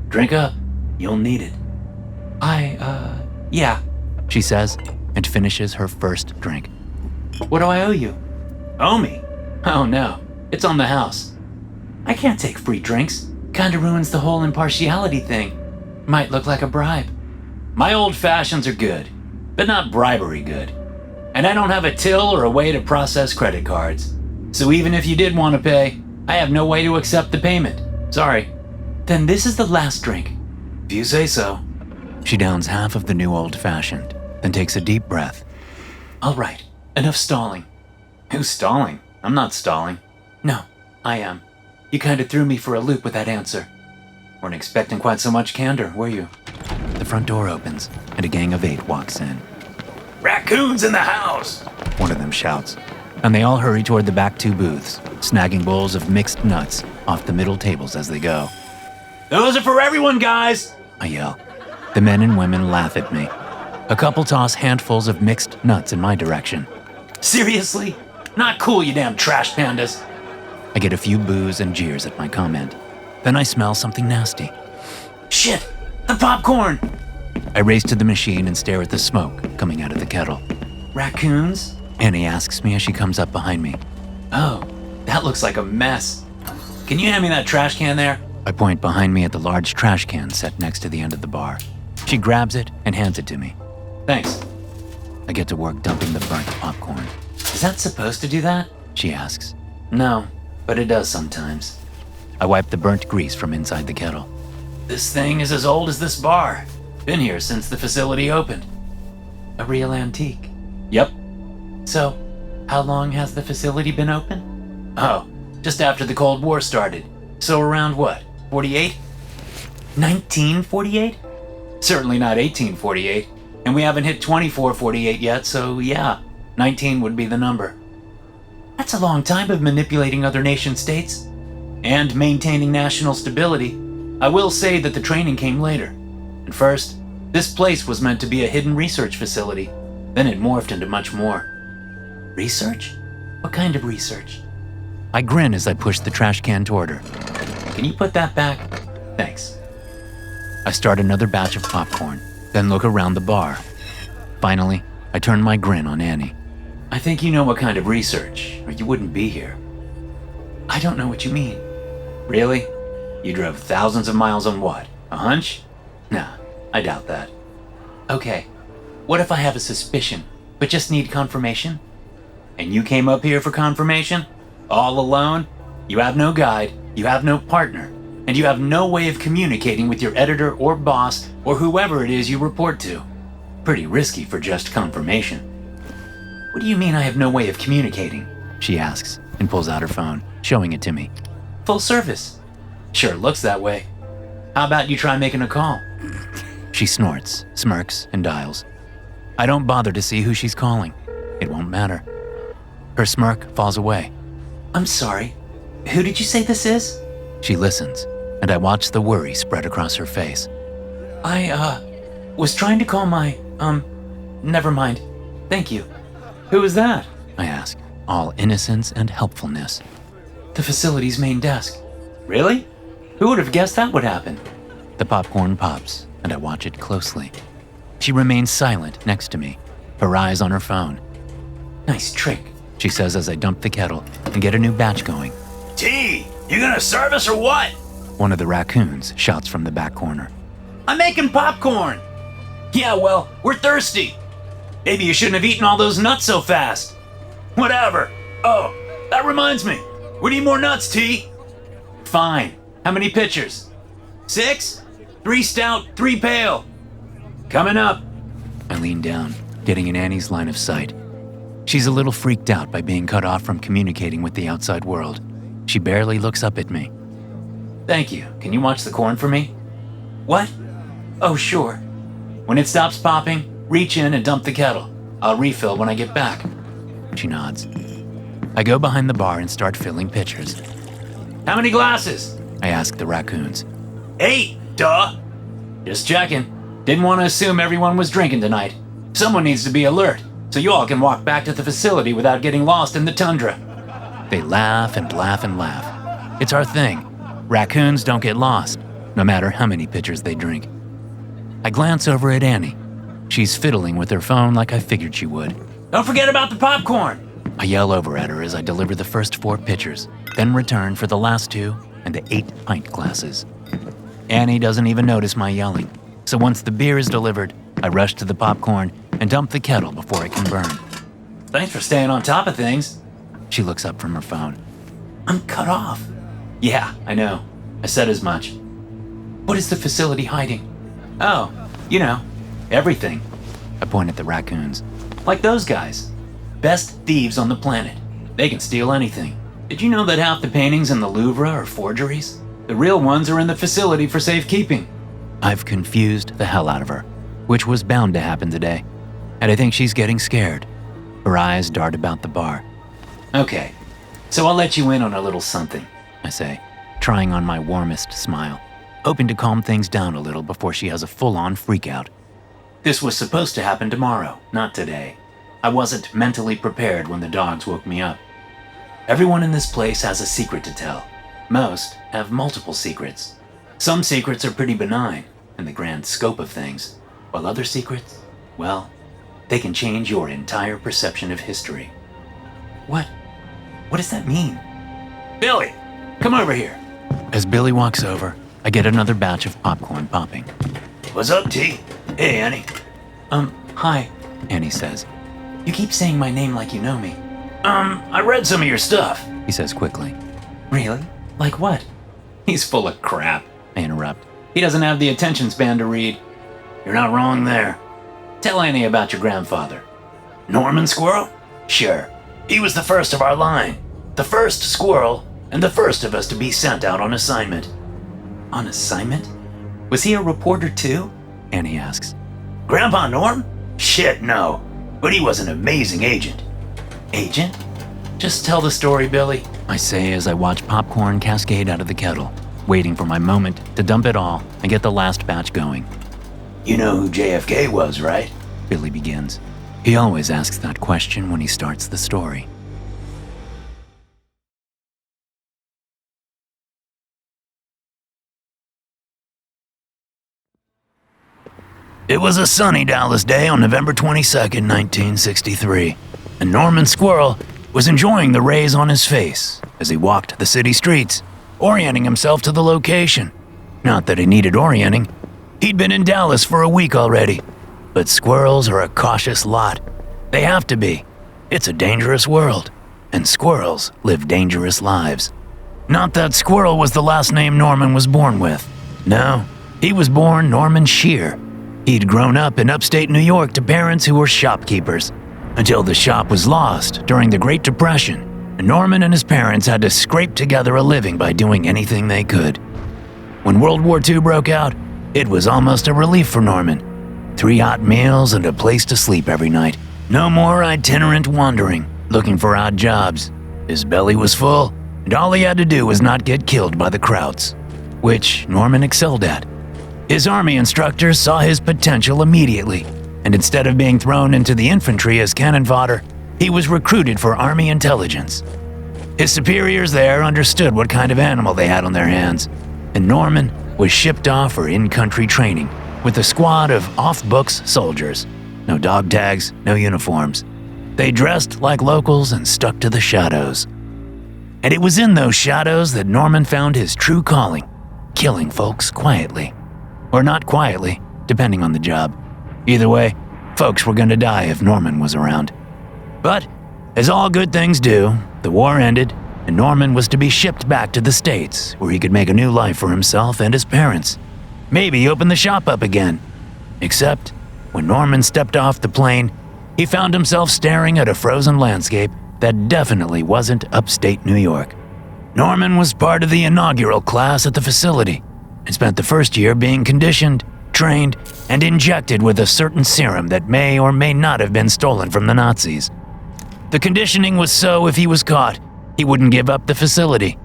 drink up, you'll need it. Yeah, she says, and finishes her first drink. What do I owe you? Owe me? Oh no, it's on the house. I can't take free drinks. Kinda ruins the whole impartiality thing. Might look like a bribe. My old fashions are good, but not bribery good. And I don't have a till or a way to process credit cards. So even if you did want to pay, I have no way to accept the payment. Sorry. Then this is the last drink. If you say so. She downs half of the new old-fashioned, then takes a deep breath. All right, enough stalling. Who's stalling? I'm not stalling. No, I am. You kinda threw me for a loop with that answer. Weren't expecting quite so much candor, were you? The front door opens, and a gang of 8 walks in. Raccoons in the house! One of them shouts, and they all hurry toward the back 2 booths, snagging bowls of mixed nuts off the middle tables as they go. Those are for everyone, guys! I yell. The men and women laugh at me. A couple toss handfuls of mixed nuts in my direction. Seriously? Not cool, you damn trash pandas! I get a few boos and jeers at my comment. Then I smell something nasty. Shit! The popcorn! I race to the machine and stare at the smoke coming out of the kettle. Raccoons? Annie asks me as she comes up behind me. Oh, that looks like a mess. Can you hand me that trash can there? I point behind me at the large trash can set next to the end of the bar. She grabs it and hands it to me. Thanks. I get to work dumping the burnt popcorn. Is that supposed to do that? She asks. No, but it does sometimes. I wipe the burnt grease from inside the kettle. This thing is as old as this bar. Been here since the facility opened. A real antique. Yep. So, how long has the facility been open? Oh, just after the Cold War started. So around what, 48? 1948? Certainly not 1848. And we haven't hit 2448 yet, so yeah, 19 would be the number. That's a long time of manipulating other nation-states and maintaining national stability. I will say that the training came later. At first, this place was meant to be a hidden research facility. Then it morphed into much more. Research? What kind of research? I grin as I push the trash can toward her. Can you put that back? Thanks. I start another batch of popcorn, then look around the bar. Finally, I turn my grin on Annie. I think you know what kind of research, or you wouldn't be here. I don't know what you mean. Really? You drove thousands of miles on what? A hunch? Nah, I doubt that. Okay, what if I have a suspicion, but just need confirmation? And you came up here for confirmation? All alone? You have no guide, you have no partner, and you have no way of communicating with your editor or boss or whoever it is you report to. Pretty risky for just confirmation. What do you mean I have no way of communicating? She asks and pulls out her phone, showing it to me. Full service. Sure looks that way. How about you try making a call? She snorts, smirks, and dials. I don't bother to see who she's calling. It won't matter. Her smirk falls away. I'm sorry. Who did you say this is? She listens, and I watch the worry spread across her face. I was trying to call my, never mind. Thank you. Who is that? I ask, all innocence and helpfulness. The facility's main desk. Really? Who would have guessed that would happen? The popcorn pops, and I watch it closely. She remains silent next to me, her eyes on her phone. Nice trick, she says as I dump the kettle and get a new batch going. T, you gonna serve us or what? One of the raccoons shouts from the back corner. I'm making popcorn! Yeah, well, we're thirsty. Maybe you shouldn't have eaten all those nuts so fast. Whatever. Oh, that reminds me. We need more nuts, T. Fine. How many pitchers? 6? 3 stout, 3 pale. Coming up. I lean down, getting in Annie's line of sight. She's a little freaked out by being cut off from communicating with the outside world. She barely looks up at me. Thank you. Can you watch the corn for me? What? Oh, sure. When it stops popping, reach in and dump the kettle. I'll refill when I get back. She nods. I go behind the bar and start filling pitchers. How many glasses? I ask the raccoons. 8, duh. Just checking. Didn't want to assume everyone was drinking tonight. Someone needs to be alert, so you all can walk back to the facility without getting lost in the tundra. They laugh and laugh and laugh. It's our thing. Raccoons don't get lost, no matter how many pitchers they drink. I glance over at Annie. She's fiddling with her phone like I figured she would. Don't forget about the popcorn! I yell over at her as I deliver the first 4 pitchers, then return for the last 2 and the 8 pint glasses. Annie doesn't even notice my yelling, so once the beer is delivered, I rush to the popcorn and dump the kettle before it can burn. Thanks for staying on top of things. She looks up from her phone. I'm cut off. Yeah, I know. I said as much. What is the facility hiding? Oh, you know, everything. I point at the raccoons. Like those guys. Best thieves on the planet. They can steal anything. Did you know that half the paintings in the Louvre are forgeries? The real ones are in the facility for safekeeping. I've confused the hell out of her, which was bound to happen today. And I think she's getting scared. Her eyes dart about the bar. Okay, so I'll let you in on a little something, I say, trying on my warmest smile, hoping to calm things down a little before she has a full-on freakout. This was supposed to happen tomorrow, not today. I wasn't mentally prepared when the dogs woke me up. Everyone in this place has a secret to tell. Most have multiple secrets. Some secrets are pretty benign in the grand scope of things, while other secrets, well, they can change your entire perception of history. What does that mean? Billy, come over here. As Billy walks over, I get another batch of popcorn popping. What's up, T? Hey, Annie. Hi, Annie says. You keep saying my name like you know me. I read some of your stuff, he says quickly. Really? Like what? He's full of crap, I interrupt. He doesn't have the attention span to read. You're not wrong there. Tell Annie about your grandfather. Norman Squirrel? Sure. He was the first of our line. The first squirrel, and the first of us to be sent out on assignment. On assignment? Was he a reporter too? Annie asks. Grandpa Norm? Shit, no. But he was an amazing agent. Agent? Just tell the story, Billy, I say as I watch popcorn cascade out of the kettle, waiting for my moment to dump it all and get the last batch going. You know who JFK was, right? Billy begins. He always asks that question when he starts the story. It was a sunny Dallas day on November 22nd, 1963, and Norman Squirrel was enjoying the rays on his face as he walked the city streets, orienting himself to the location. Not that he needed orienting. He'd been in Dallas for a week already, but squirrels are a cautious lot. They have to be. It's a dangerous world, and squirrels live dangerous lives. Not that Squirrel was the last name Norman was born with. No, he was born Norman Shear. He'd grown up in upstate New York to parents who were shopkeepers, until the shop was lost during the Great Depression, and Norman and his parents had to scrape together a living by doing anything they could. When World War II broke out, it was almost a relief for Norman. 3 hot meals and a place to sleep every night. No more itinerant wandering, looking for odd jobs. His belly was full, and all he had to do was not get killed by the Krauts, which Norman excelled at. His army instructors saw his potential immediately, and instead of being thrown into the infantry as cannon fodder, he was recruited for army intelligence. His superiors there understood what kind of animal they had on their hands, and Norman was shipped off for in-country training with a squad of off-books soldiers. No dog tags, no uniforms. They dressed like locals and stuck to the shadows. And it was in those shadows that Norman found his true calling, killing folks quietly. Or not quietly, depending on the job. Either way, folks were going to die if Norman was around. But, as all good things do, the war ended, and Norman was to be shipped back to the States, where he could make a new life for himself and his parents. Maybe open the shop up again. Except, when Norman stepped off the plane, he found himself staring at a frozen landscape that definitely wasn't upstate New York. Norman was part of the inaugural class at the facility, and spent the first year being conditioned, trained, and injected with a certain serum that may or may not have been stolen from the Nazis. The conditioning was so if he was caught, he wouldn't give up the facility.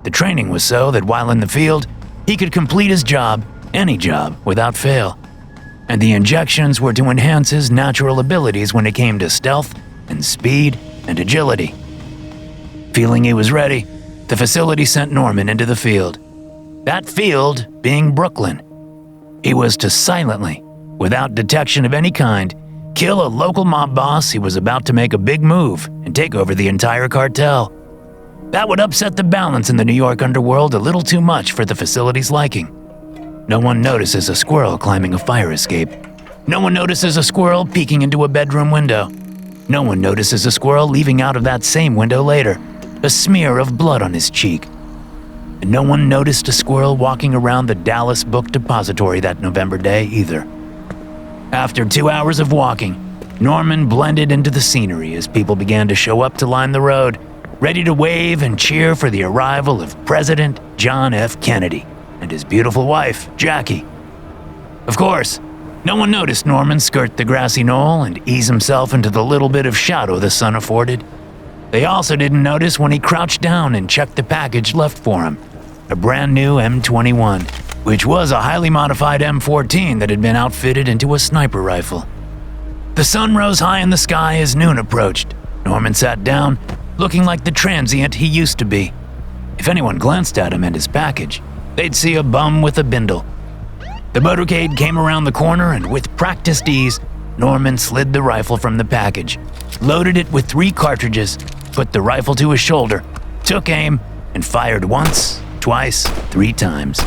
The training was so that while in the field, he could complete his job, any job, without fail. And the injections were to enhance his natural abilities when it came to stealth and speed and agility. Feeling he was ready, the facility sent Norman into the field. That field being Brooklyn. He was to silently, without detection of any kind, kill a local mob boss who was about to make a big move and take over the entire cartel. That would upset the balance in the New York underworld a little too much for the facility's liking. No one notices a squirrel climbing a fire escape. No one notices a squirrel peeking into a bedroom window. No one notices a squirrel leaving out of that same window later, a smear of blood on his cheek. And no one noticed a squirrel walking around the Dallas Book Depository that November day either. After 2 hours of walking, Norman blended into the scenery as people began to show up to line the road, ready to wave and cheer for the arrival of President John F. Kennedy and his beautiful wife, Jackie. Of course, no one noticed Norman skirt the grassy knoll and ease himself into the little bit of shadow the sun afforded. They also didn't notice when he crouched down and checked the package left for him, a brand new M21, which was a highly modified M14 that had been outfitted into a sniper rifle. The sun rose high in the sky as noon approached. Norman sat down, looking like the transient he used to be. If anyone glanced at him and his package, they'd see a bum with a bindle. The motorcade came around the corner, and with practiced ease, Norman slid the rifle from the package, loaded it with 3 cartridges, put the rifle to his shoulder, took aim, and fired once, twice, 3 times.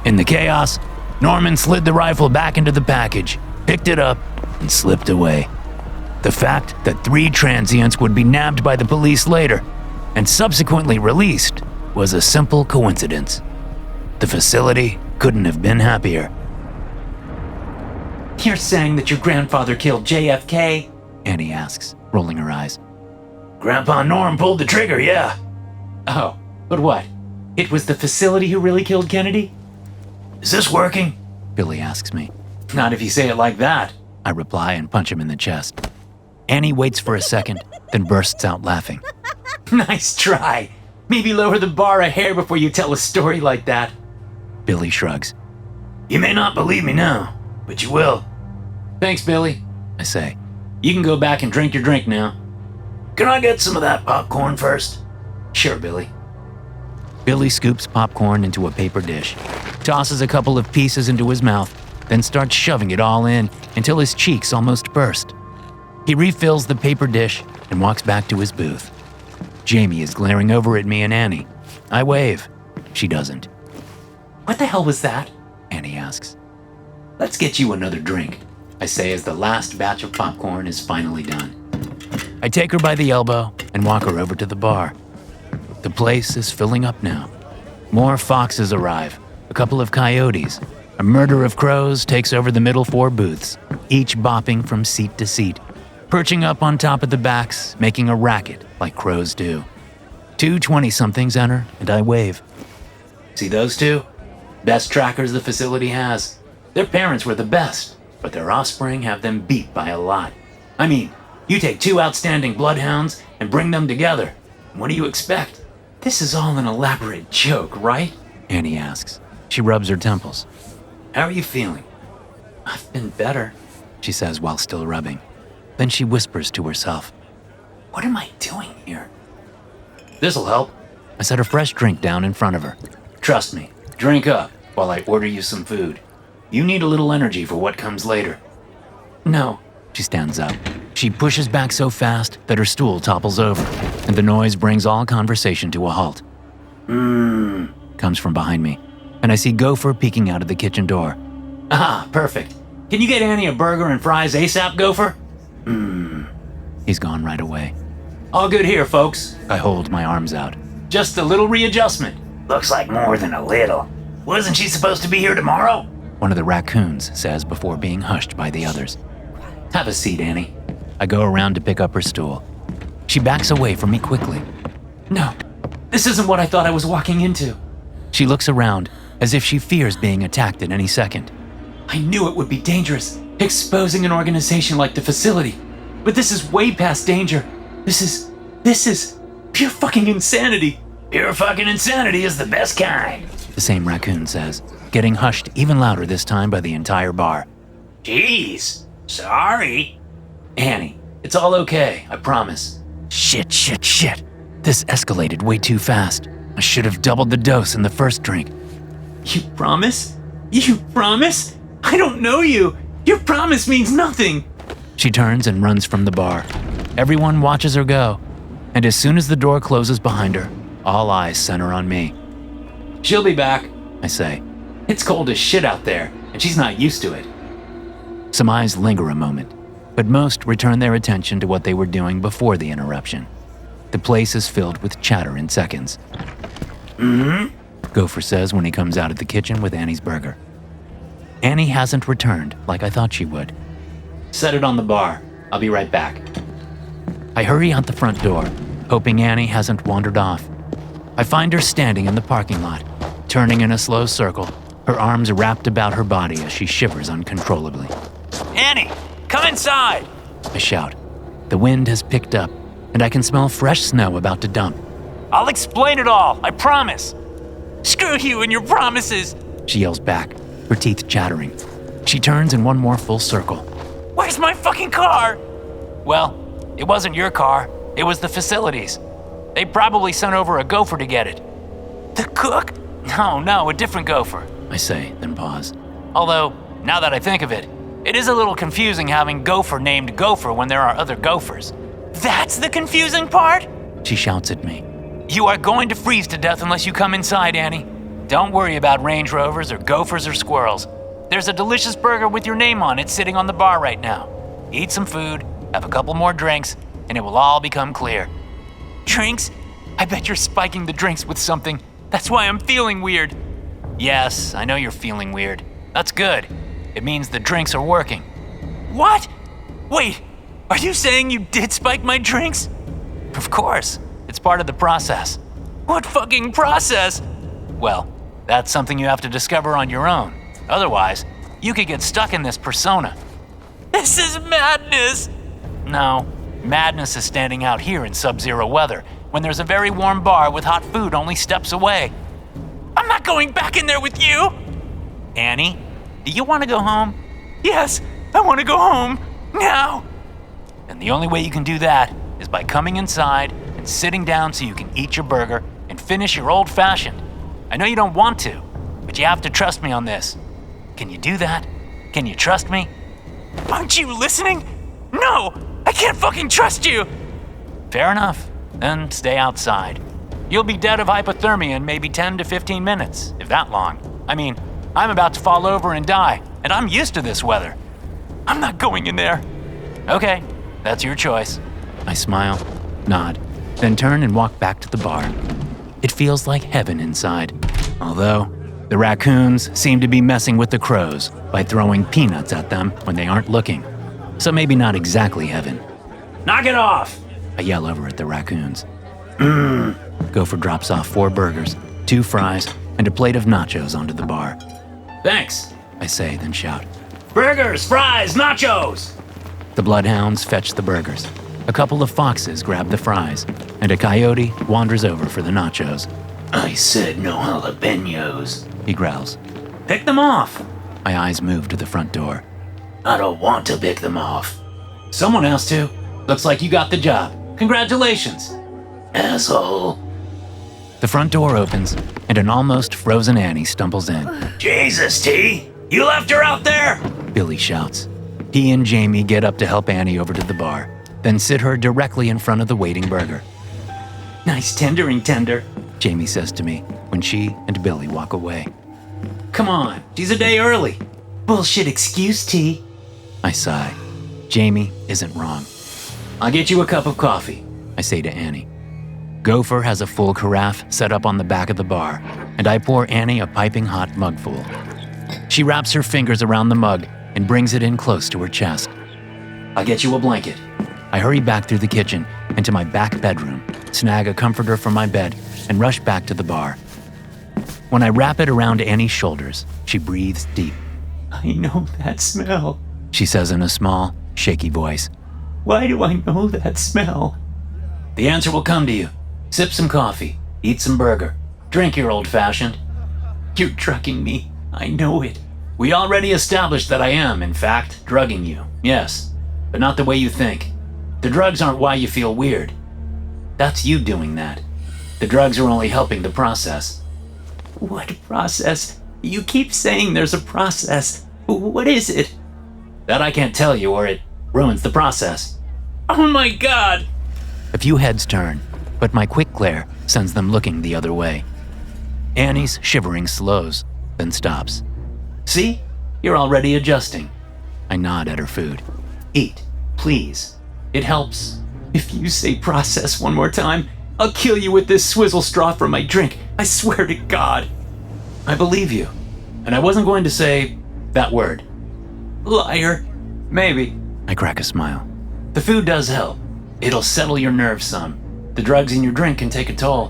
In the chaos, Norman slid the rifle back into the package, picked it up, and slipped away. The fact that 3 transients would be nabbed by the police later and subsequently released was a simple coincidence. The facility couldn't have been happier. You're saying that your grandfather killed JFK? Annie asks, rolling her eyes. Grandpa Norm pulled the trigger, yeah. Oh, but what? It was the facility who really killed Kennedy? Is this working? Billy asks me. Not if you say it like that, I reply and punch him in the chest. Annie waits for a second, then bursts out laughing. Nice try. Maybe lower the bar a hair before you tell a story like that. Billy shrugs. You may not believe me now, but you will. Thanks, Billy, I say. You can go back and drink your drink now. Can I get some of that popcorn first? Sure, Billy. Billy scoops popcorn into a paper dish, tosses a couple of pieces into his mouth, then starts shoving it all in until his cheeks almost burst. He refills the paper dish and walks back to his booth. Jamie is glaring over at me and Annie. I wave. She doesn't. What the hell was that? Annie asks. Let's get you another drink, I say as the last batch of popcorn is finally done. I take her by the elbow and walk her over to the bar. The place is filling up now. More foxes arrive, a couple of coyotes. A murder of crows takes over the middle four booths, each bopping from seat to seat, perching up on top of the backs, making a racket like crows do. 2 20-somethings enter, and I wave. See those two? Best trackers the facility has. Their parents were the best, but their offspring have them beat by a lot. I mean, you take 2 outstanding bloodhounds and bring them together. What do you expect? This is all an elaborate joke, right? Annie asks. She rubs her temples. How are you feeling? I've been better, She says while still rubbing. Then she whispers to herself. What am I doing here? This'll help. I set a fresh drink down in front of her. Trust me, drink up while I order you some food. You need a little energy for what comes later. No. She stands up. She pushes back so fast that her stool topples over, and the noise brings all conversation to a halt. Comes from behind me, and I see Gopher peeking out of the kitchen door. Ah, perfect. Can you get Annie a burger and fries ASAP, Gopher? He's gone right away. All good here, folks. I hold my arms out. Just a little readjustment. Looks like more than a little. Wasn't she supposed to be here tomorrow? One of the raccoons says before being hushed by the others. Have a seat, Annie. I go around to pick up her stool. She backs away from me quickly. No, this isn't what I thought I was walking into. She looks around as if she fears being attacked at any second. I knew it would be dangerous, exposing an organization like the facility. But this is way past danger. This is pure fucking insanity. Pure fucking insanity is the best kind. The same raccoon says, getting hushed even louder this time by the entire bar. Jeez. Sorry. Annie, it's all okay, I promise. Shit. This escalated way too fast. I should have doubled the dose in the first drink. You promise? You promise? I don't know you. Your promise means nothing. She turns and runs from the bar. Everyone watches her go, and as soon as the door closes behind her, all eyes center on me. She'll be back, I say. It's cold as shit out there, and she's not used to it. Some eyes linger a moment, but most return their attention to what they were doing before the interruption. The place is filled with chatter in seconds. Gopher says when he comes out of the kitchen with Annie's burger. Annie hasn't returned like I thought she would. Set it on the bar. I'll be right back. I hurry out the front door, hoping Annie hasn't wandered off. I find her standing in the parking lot, turning in a slow circle, her arms wrapped about her body as she shivers uncontrollably. Annie, come inside. I shout. The wind has picked up, and I can smell fresh snow about to dump. I'll explain it all, I promise. Screw you and your promises. She yells back, her teeth chattering. She turns in one more full circle. Where's my fucking car? Well, it wasn't your car. It was the facilities. They probably sent over a gopher to get it. The cook? No, a different gopher, I say, then pause. Although, now that I think of it, it is a little confusing having gopher named Gopher when there are other gophers. That's the confusing part? She shouts at me. You are going to freeze to death unless you come inside, Annie. Don't worry about Range Rovers or gophers or squirrels. There's a delicious burger with your name on it sitting on the bar right now. Eat some food, have a couple more drinks, and it will all become clear. Drinks? I bet you're spiking the drinks with something. That's why I'm feeling weird. Yes, I know you're feeling weird. That's good. It means the drinks are working. What? Wait, are you saying you did spike my drinks? Of course. It's part of the process. What fucking process? Well, that's something you have to discover on your own. Otherwise, you could get stuck in this persona. This is madness. No, madness is standing out here in sub-zero weather when there's a very warm bar with hot food only steps away. I'm not going back in there with you! Annie, do you want to go home? Yes, I want to go home, now! And the only way you can do that is by coming inside and sitting down so you can eat your burger and finish your old-fashioned. I know you don't want to, but you have to trust me on this. Can you do that? Can you trust me? Aren't you listening? No! I can't fucking trust you! Fair enough. Then stay outside. You'll be dead of hypothermia in maybe 10 to 15 minutes, if that long. I mean, I'm about to fall over and die, and I'm used to this weather. I'm not going in there. Okay, that's your choice. I smile, nod, then turn and walk back to the bar. It feels like heaven inside, although the raccoons seem to be messing with the crows by throwing peanuts at them when they aren't looking. So maybe not exactly heaven. Knock it off! I yell over at the raccoons. Gopher drops off 4 burgers, 2 fries, and a plate of nachos onto the bar. Thanks. I say, then shout. Burgers, fries, nachos! The bloodhounds fetch the burgers. A couple of foxes grab the fries, and a coyote wanders over for the nachos. I said no jalapenos. He growls. Pick them off. My eyes move to the front door. I don't want to pick them off. Someone else to. Looks like you got the job. Congratulations. Asshole. The front door opens, and an almost frozen Annie stumbles in. Jesus, T! You left her out there? Billy shouts. He and Jamie get up to help Annie over to the bar, then sit her directly in front of the waiting burger. Nice tendering tender, Jamie says to me when she and Billy walk away. Come on, she's a day early. Bullshit excuse, T. I sigh. Jamie isn't wrong. I'll get you a cup of coffee, I say to Annie. Gopher has a full carafe set up on the back of the bar, and I pour Annie a piping hot mugful. She wraps her fingers around the mug and brings it in close to her chest. I'll get you a blanket. I hurry back through the kitchen into my back bedroom, snag a comforter from my bed, and rush back to the bar. When I wrap it around Annie's shoulders, she breathes deep. I know that smell, she says in a small, shaky voice. Why do I know that smell? The answer will come to you. Sip some coffee, eat some burger, drink your old-fashioned. You're drugging me. I know it. We already established that I am, in fact, drugging you. Yes, but not the way you think. The drugs aren't why you feel weird. That's you doing that. The drugs are only helping the process. What process? You keep saying there's a process. What is it? That I can't tell you or it ruins the process. Oh my God! A few heads turn, but my quick glare sends them looking the other way. Annie's shivering slows, then stops. See? You're already adjusting. I nod at her food. Eat, please. It helps. If you say process one more time, I'll kill you with this swizzle straw from my drink. I swear to God. I believe you. And I wasn't going to say that word. Liar. Maybe. I crack a smile. The food does help. It'll settle your nerves some. The drugs in your drink can take a toll.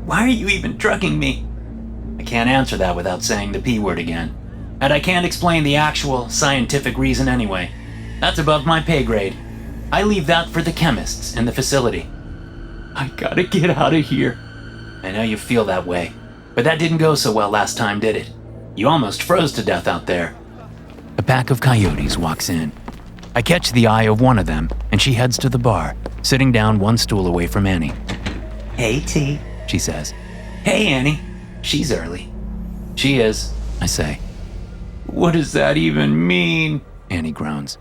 Why are you even drugging me? I can't answer that without saying the P word again. And I can't explain the actual scientific reason anyway. That's above my pay grade. I leave that for the chemists in the facility. I gotta get out of here. I know you feel that way, but that didn't go so well last time, did it? You almost froze to death out there. A pack of coyotes walks in. I catch the eye of one of them, and she heads to the bar, sitting down one stool away from Annie. Hey, T, she says. Hey, Annie. She's early. She is, I say. What does that even mean? Annie groans.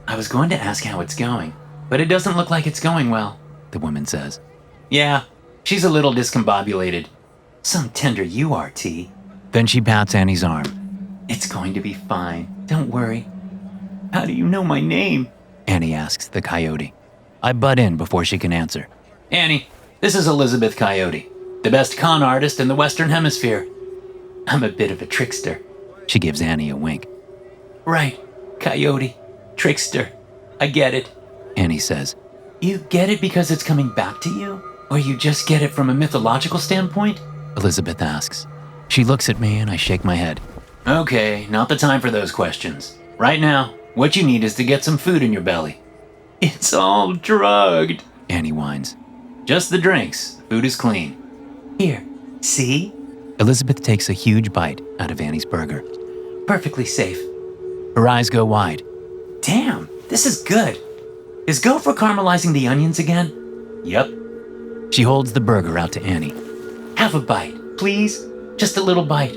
I was going to ask how it's going, but it doesn't look like it's going well, the woman says. Yeah, she's a little discombobulated. Some tender you are, T. Then she pats Annie's arm. It's going to be fine. Don't worry. How do you know my name? Annie asks the coyote. I butt in before she can answer. Annie, this is Elizabeth Coyote, the best con artist in the Western Hemisphere. I'm a bit of a trickster. She gives Annie a wink. Right, coyote, trickster. I get it. Annie says. You get it because it's coming back to you? Or you just get it from a mythological standpoint? Elizabeth asks. She looks at me and I shake my head. Okay, not the time for those questions. Right now, what you need is to get some food in your belly. It's all drugged, Annie whines. Just the drinks. Food is clean. Here, see? Elizabeth takes a huge bite out of Annie's burger. Perfectly safe. Her eyes go wide. Damn, this is good. Is go for caramelizing the onions again? Yep. She holds the burger out to Annie. Have a bite, please. Just a little bite.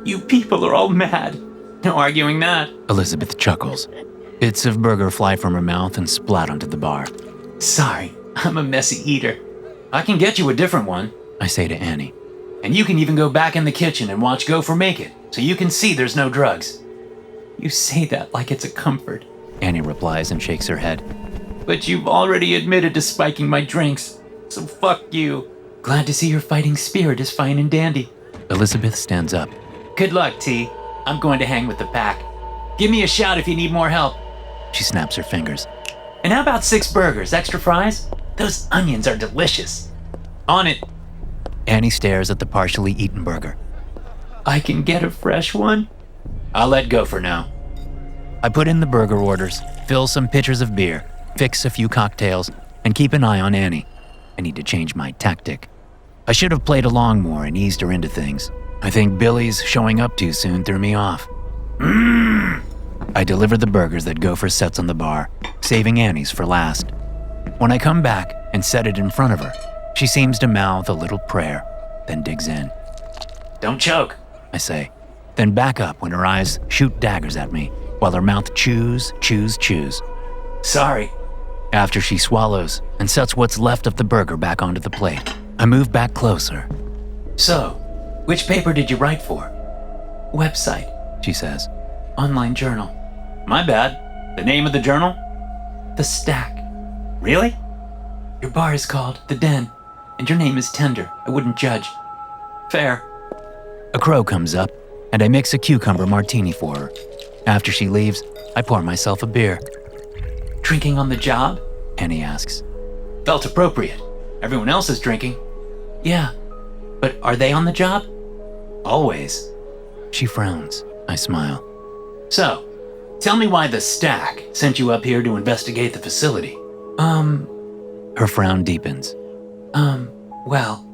You people are all mad. No arguing that. Elizabeth chuckles. Bits of burger fly from her mouth and splat onto the bar. Sorry, I'm a messy eater. I can get you a different one. I say to Annie. And you can even go back in the kitchen and watch Gopher make it, so you can see there's no drugs. You say that like it's a comfort. Annie replies and shakes her head. But you've already admitted to spiking my drinks, so fuck you. Glad to see your fighting spirit is fine and dandy. Elizabeth stands up. Good luck, T. I'm going to hang with the pack. Give me a shout if you need more help. She snaps her fingers. And how about 6 burgers, extra fries? Those onions are delicious. On it. Annie stares at the partially eaten burger. I can get a fresh one? I'll let go for now. I put in the burger orders, fill some pitchers of beer, fix a few cocktails, and keep an eye on Annie. I need to change my tactic. I should have played along more and eased her into things. I think Billy's showing up too soon threw me off. I deliver the burgers that Gopher sets on the bar, saving Annie's for last. When I come back and set it in front of her, she seems to mouth a little prayer, then digs in. Don't choke, I say, then back up when her eyes shoot daggers at me, while her mouth chews. Sorry. After she swallows and sets what's left of the burger back onto the plate, I move back closer. So, which paper did you write for? Website, She says. online journal. My bad. The name of the journal? The Stack. Really? Your bar is called The Den, and your name is Tender. I wouldn't judge. Fair. A crow comes up, and I mix a cucumber martini for her. After she leaves, I pour myself a beer. Drinking on the job? Annie asks. Felt appropriate. Everyone else is drinking. Yeah. But are they on the job? Always. She frowns. I smile. So, tell me why the Stack sent you up here to investigate the facility. Her frown deepens. Well,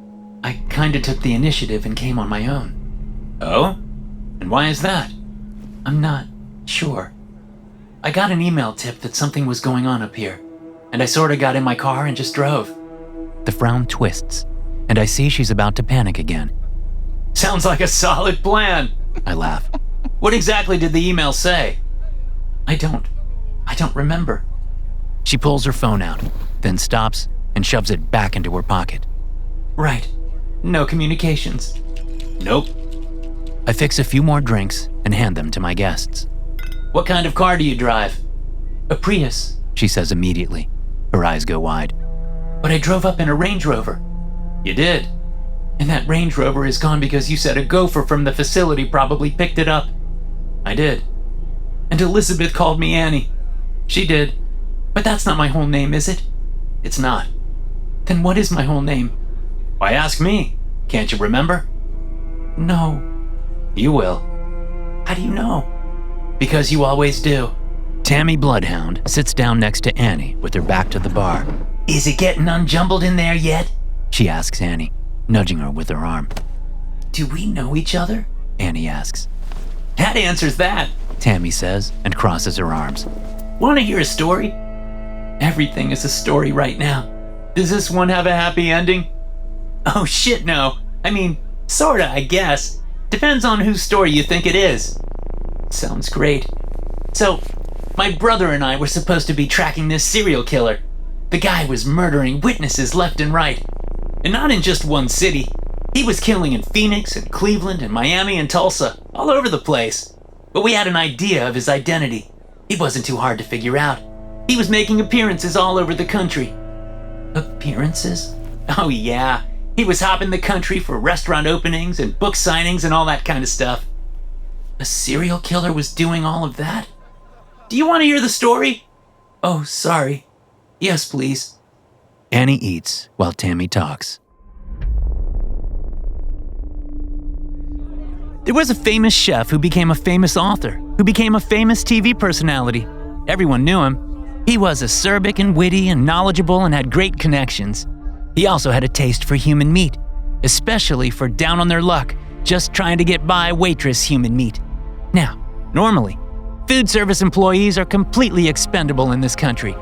I kinda took the initiative and came on my own. Oh? And why is that? I'm not sure. I got an email tip that something was going on up here, and I sorta got in my car and just drove. The frown twists, and I see she's about to panic again. Sounds like a solid plan. I laugh. What exactly did the email say? I don't remember. She pulls her phone out, then stops and shoves it back into her pocket. Right. No communications. Nope. I fix a few more drinks and hand them to my guests. What kind of car do you drive? A Prius. She says immediately. Her eyes go wide. But I drove up in a Range Rover. You did. And that Range Rover is gone because you said a gopher from the facility probably picked it up. I did. And Elizabeth called me Annie. She did. But that's not my whole name, is it? It's not. Then what is my whole name? Why ask me? Can't you remember? No. You will. How do you know? Because you always do. Tammy Bloodhound sits down next to Annie with her back to the bar. Is it getting unjumbled in there yet? She asks Annie, nudging her with her arm. Do we know each other? Annie asks. That answers that. Tammy says and crosses her arms. Want to hear a story? Everything is a story right now. Does this one have a happy ending? Oh shit, no. I mean, sorta, I guess. Depends on whose story you think it is. Sounds great. So, my brother and I were supposed to be tracking this serial killer. The guy was murdering witnesses left and right. And not in just one city. He was killing in Phoenix and Cleveland and Miami and Tulsa, all over the place. But we had an idea of his identity. He wasn't too hard to figure out. He was making appearances all over the country. Appearances? Oh yeah. He was hopping the country for restaurant openings and book signings and all that kind of stuff. A serial killer was doing all of that? Do you want to hear the story? Oh, sorry. Yes, please. Annie eats while Tammy talks. There was a famous chef who became a famous author, who became a famous TV personality. Everyone knew him. He was acerbic and witty and knowledgeable and had great connections. He also had a taste for human meat, especially for down on their luck, just trying to get by waitress human meat. Now, normally, food service employees are completely expendable in this country,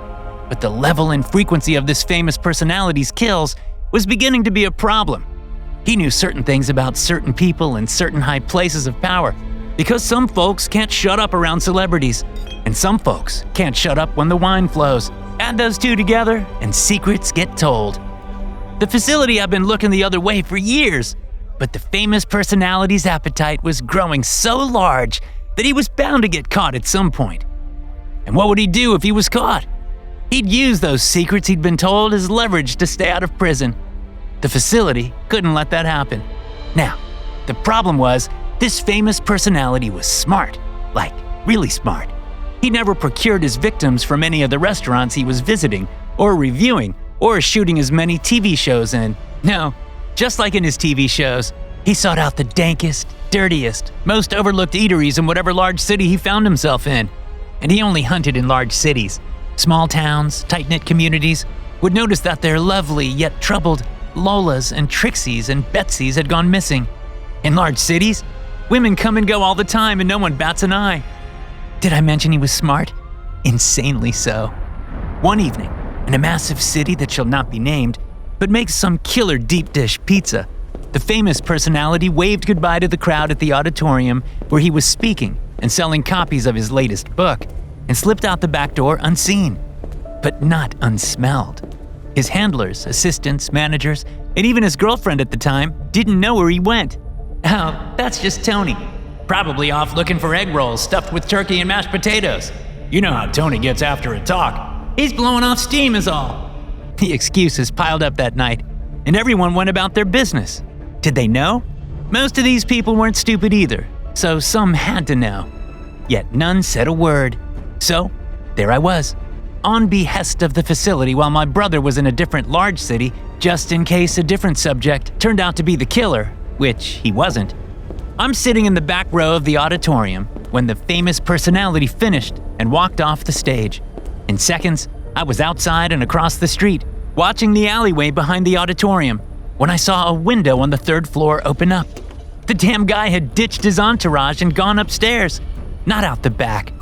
but the level and frequency of this famous personality's kills was beginning to be a problem. He knew certain things about certain people in certain high places of power, because some folks can't shut up around celebrities, and some folks can't shut up when the wine flows. Add those two together, and secrets get told. The facility had been looking the other way for years, but the famous personality's appetite was growing so large that he was bound to get caught at some point. And what would he do if he was caught? He'd use those secrets he'd been told as leverage to stay out of prison. The facility couldn't let that happen. Now, the problem was, this famous personality was smart, like really smart. He never procured his victims from any of the restaurants he was visiting, or reviewing, or shooting as many TV shows in. No, just like in his TV shows, he sought out the dankest, dirtiest, most overlooked eateries in whatever large city he found himself in. And he only hunted in large cities. Small towns, tight-knit communities would notice that their lovely yet troubled Lolas and Trixies and Betsies had gone missing. In large cities, women come and go all the time and no one bats an eye. Did I mention he was smart? Insanely so. One evening, in a massive city that shall not be named, but makes some killer deep dish pizza, the famous personality waved goodbye to the crowd at the auditorium where he was speaking and selling copies of his latest book, and slipped out the back door unseen, but not unsmelled. His handlers, assistants, managers, and even his girlfriend at the time didn't know where he went. Oh, that's just Tony. Probably off looking for egg rolls stuffed with turkey and mashed potatoes. You know how Tony gets after a talk. He's blowing off steam is all. The excuses piled up that night, and everyone went about their business. Did they know? Most of these people weren't stupid either, so some had to know. Yet none said a word. So, there I was, on behest of the facility while my brother was in a different large city, just in case a different subject turned out to be the killer, which he wasn't. I'm sitting in the back row of the auditorium when the famous personality finished and walked off the stage. In seconds, I was outside and across the street, watching the alleyway behind the auditorium, when I saw a window on the third floor open up. The damn guy had ditched his entourage and gone upstairs, not out the back.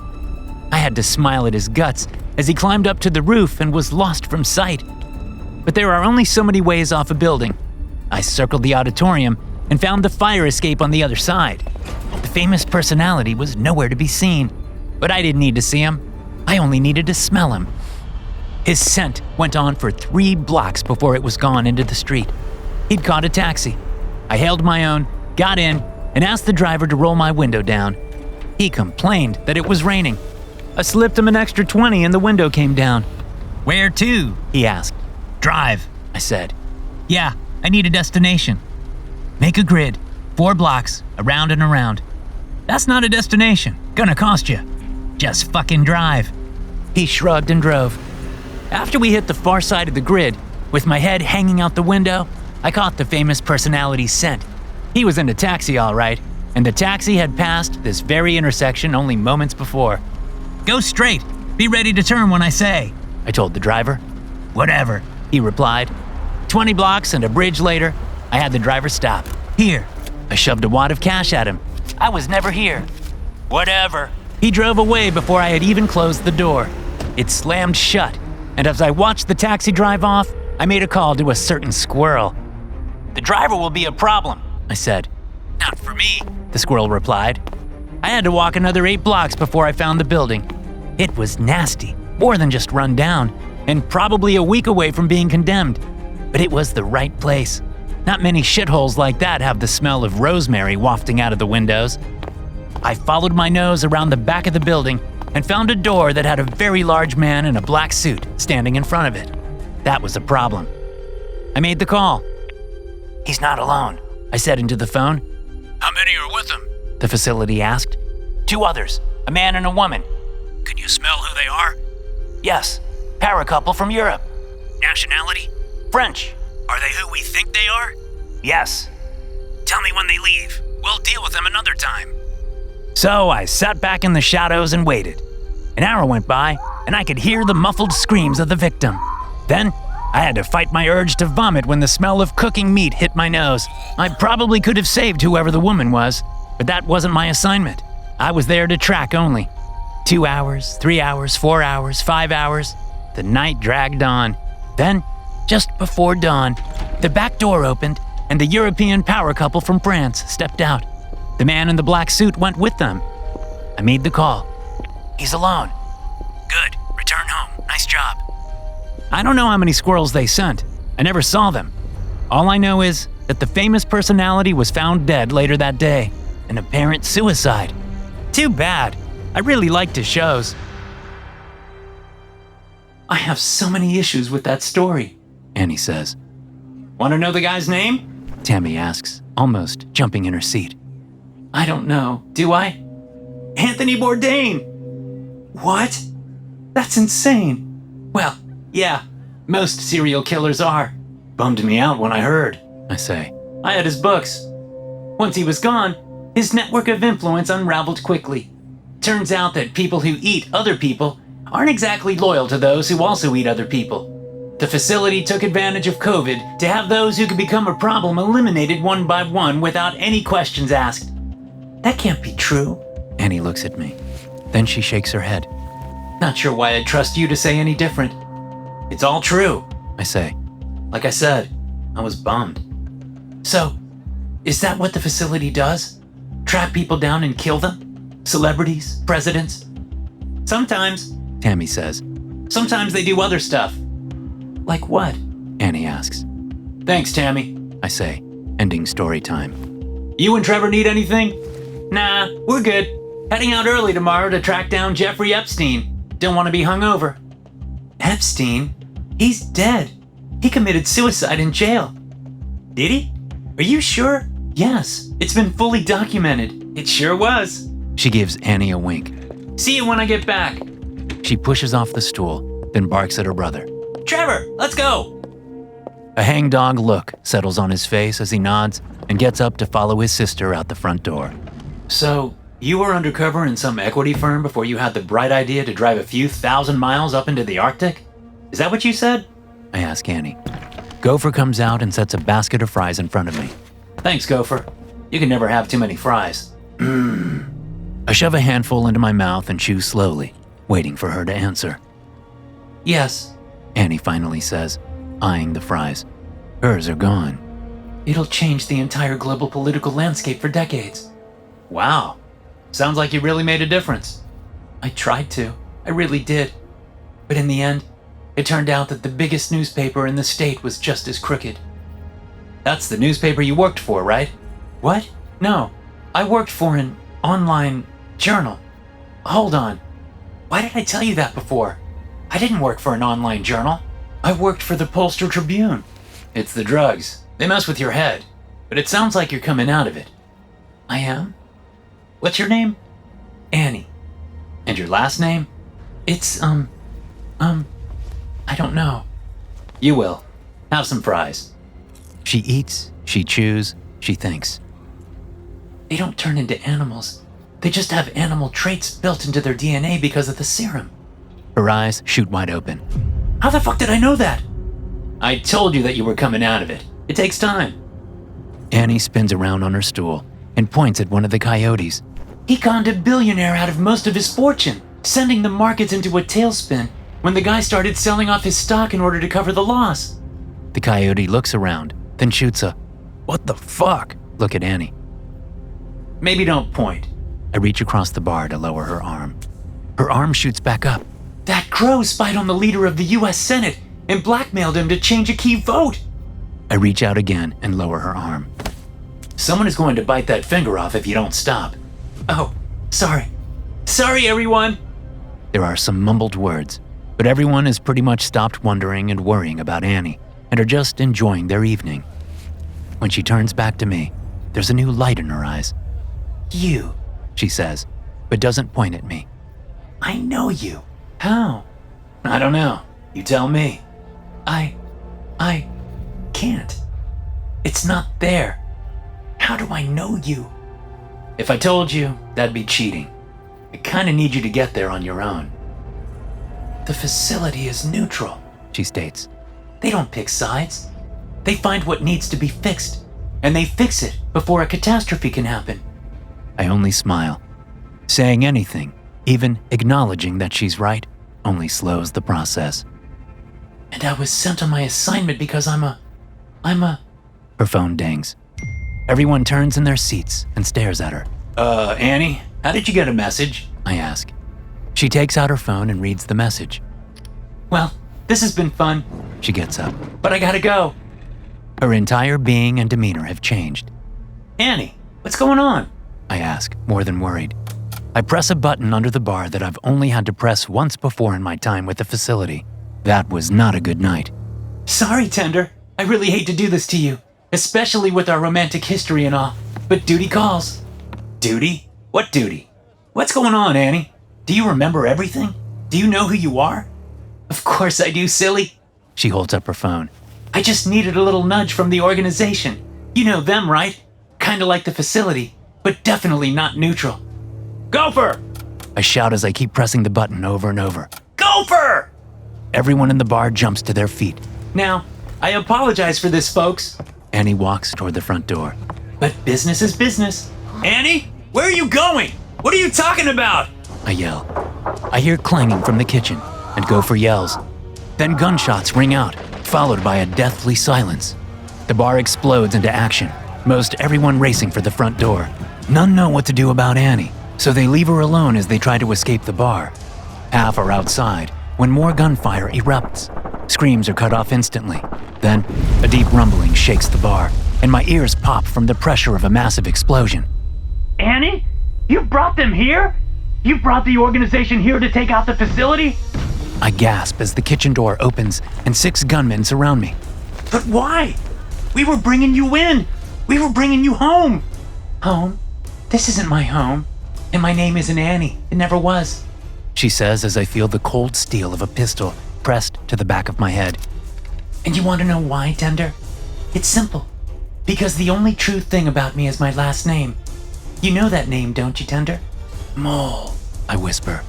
I had to smile at his guts as he climbed up to the roof and was lost from sight. But there are only so many ways off a building. I circled the auditorium and found the fire escape on the other side. The famous personality was nowhere to be seen, but I didn't need to see him. I only needed to smell him. His scent went on for 3 blocks before it was gone into the street. He'd caught a taxi. I hailed my own, got in, and asked the driver to roll my window down. He complained that it was raining. I slipped him an extra 20 and the window came down. "Where to?" he asked. "Drive," I said. "Yeah, I need a destination." "Make a grid, 4 blocks, around and around." "That's not a destination, gonna cost you." "Just fucking drive." He shrugged and drove. After we hit the far side of the grid, with my head hanging out the window, I caught the famous personality's scent. He was in a taxi all right, and the taxi had passed this very intersection only moments before. "Go straight. Be ready to turn when I say," I told the driver. "Whatever," he replied. 20 blocks and a bridge later, I had the driver stop. "Here." I shoved a wad of cash at him. I was never here. "Whatever." He drove away before I had even closed the door. It slammed shut, and as I watched the taxi drive off, I made a call to a certain squirrel. "The driver will be a problem," I said. "Not for me," the squirrel replied. I had to walk another 8 blocks before I found the building. It was nasty, more than just run down, and probably a week away from being condemned. But it was the right place. Not many shitholes like that have the smell of rosemary wafting out of the windows. I followed my nose around the back of the building and found a door that had a very large man in a black suit standing in front of it. That was a problem. I made the call. "He's not alone," I said into the phone. "How many are with him?" the facility asked. 2 others, a man and a woman." "Can you smell who they are?" "Yes, power couple from Europe." "Nationality?" "French." "Are they who we think they are?" "Yes." "Tell me when they leave. We'll deal with them another time." So I sat back in the shadows and waited. An hour went by, and I could hear the muffled screams of the victim. Then, I had to fight my urge to vomit when the smell of cooking meat hit my nose. I probably could have saved whoever the woman was, but that wasn't my assignment. I was there to track only. 2 hours, 3 hours, 4 hours, 5 hours. The night dragged on. Then, just before dawn, the back door opened and the European power couple from France stepped out. The man in the black suit went with them. I made the call. He's alone. Good. Return home. Nice job. I don't know how many squirrels they sent. I never saw them. All I know is that the famous personality was found dead later that day. An apparent suicide. Too bad. I really liked his shows. I have so many issues with that story, Annie says. Want to know the guy's name? Tammy asks, almost jumping in her seat. I don't know, do I? Anthony Bourdain. What? That's insane. Well, yeah, most serial killers are. Bummed me out when I heard. I say. I had his books. Once he was gone, his network of influence unraveled quickly. Turns out that people who eat other people aren't exactly loyal to those who also eat other people. The facility took advantage of COVID to have those who could become a problem eliminated one by one without any questions asked. That can't be true. Annie looks at me. Then she shakes her head. Not sure why I'd trust you to say any different. It's all true. I say. Like I said, I was bummed. So, is that what the facility does? Track people down and kill them? Celebrities? Presidents? Sometimes. Tammy says. Sometimes they do other stuff. Like what? Annie asks. Thanks, Tammy. I say, ending story time. You and Trevor need anything? Nah, we're good. Heading out early tomorrow to track down Jeffrey Epstein. Don't want to be hungover. Epstein? He's dead. He committed suicide in jail. Did he? Are you sure? Yes, it's been fully documented. It sure was. She gives Annie a wink. See you when I get back. She pushes off the stool, then barks at her brother. Trevor, let's go. A hangdog look settles on his face as he nods and gets up to follow his sister out the front door. So, you were undercover in some equity firm before you had the bright idea to drive a few thousand miles up into the Arctic? Is that what you said? I ask Annie. Gopher comes out and sets a basket of fries in front of me. Thanks, Gopher. You can never have too many fries. I shove a handful into my mouth and chew slowly, waiting for her to answer. Yes, Annie finally says, eyeing the fries. Hers are gone. it'll change the entire global political landscape for decades. Wow. Sounds like you really made a difference. I tried to. I really did. But in the end, it turned out that the biggest newspaper in the state was just as crooked. That's the newspaper you worked for, right? What? No. I worked for an online journal. Hold on. Why did I tell you that before? I didn't work for an online journal. I worked for the Polster Tribune. It's the drugs. They mess with your head. But it sounds like you're coming out of it. I am? What's your name? Annie. And your last name? It's, I don't know. You will. Have some fries. She eats, she chews, she thinks. They don't turn into animals. They just have animal traits built into their DNA because of the serum. Her eyes shoot wide open. How the fuck did I know that? I told you that you were coming out of it. It takes time. Annie spins around on her stool and points at one of the coyotes. He conned a billionaire out of most of his fortune, sending the markets into a tailspin when the guy started selling off his stock in order to cover the loss. The coyote looks around, then shoots a, "What the fuck?" look at Annie. Maybe don't point. I reach across the bar to lower her arm. Her arm shoots back up. That crow spied on the leader of the US Senate and blackmailed him to change a key vote. I reach out again and lower her arm. Someone is going to bite that finger off if you don't stop. Oh, sorry. Sorry, everyone. There are some mumbled words, but everyone has pretty much stopped wondering and worrying about Annie and are just enjoying their evening. When she turns back to me, there's a new light in her eyes. You, she says, but doesn't point at me. I know you. How? I don't know. You tell me. I can't. It's not there. How do I know you? If I told you, that'd be cheating. I kinda need you to get there on your own. The facility is neutral, she states. They don't pick sides. They find what needs to be fixed, and they fix it before a catastrophe can happen. I only smile. Saying anything, even acknowledging that she's right, only slows the process. And I was sent on my assignment because I'm a... Her phone dings. Everyone turns in their seats and stares at her. Annie, how did you get a message? I ask. She takes out her phone and reads the message. Well, this has been fun, She gets up. but I gotta go. Her entire being and demeanor have changed. Annie, what's going on? I ask, more than worried. I press a button under the bar that I've only had to press once before in my time with the facility. That was not a good night. Sorry, Tender. I really hate to do this to you, especially with our romantic history and all, but duty calls. Duty? What duty? What's going on, Annie? Do you remember everything? Do you know who you are? Of course I do, silly. She holds up her phone. I just needed a little nudge from the organization. You know them, right? Kinda like the facility, but definitely not neutral. Gopher! I shout as I keep pressing the button over and over. Gopher! Everyone in the bar jumps to their feet. Now, I apologize for this, folks, Annie walks toward the front door. but business is business. Annie, where are you going? What are you talking about? I yell. I hear clanging from the kitchen, and Gopher yells. Then gunshots ring out, followed by a deathly silence. The bar explodes into action, most everyone racing for the front door. None know what to do about Annie, so they leave her alone as they try to escape the bar. Half are outside when more gunfire erupts. Screams are cut off instantly. Then, a deep rumbling shakes the bar, and my ears pop from the pressure of a massive explosion. Annie? You brought them here? You brought the organization here to take out the facility? I gasp as the kitchen door opens and 6 gunmen surround me. But why? We were bringing you in. We were bringing you home. Home? This isn't my home. And my name isn't Annie. It never was. She says as I feel the cold steel of a pistol pressed to the back of my head. And you want to know why, Tender? It's simple. Because the only true thing about me is my last name. You know that name, don't you, Tender? Mole, I whisper.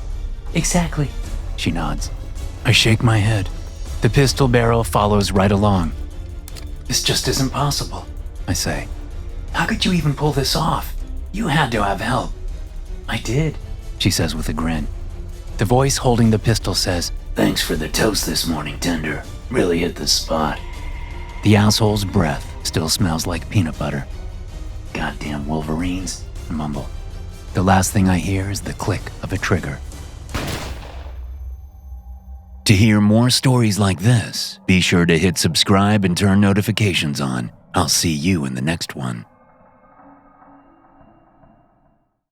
Exactly. She nods. I shake my head. The pistol barrel follows right along. This just isn't possible. I say. How could you even pull this off? You had to have help. I did, She says with a grin. The voice holding the pistol says, Thanks for the toast this morning, Tender. Really hit the spot. the asshole's breath still smells like peanut butter. Goddamn Wolverines. I mumble. The last thing I hear is the click of a trigger. To hear more stories like this, be sure to hit subscribe and turn notifications on. I'll see you in the next one.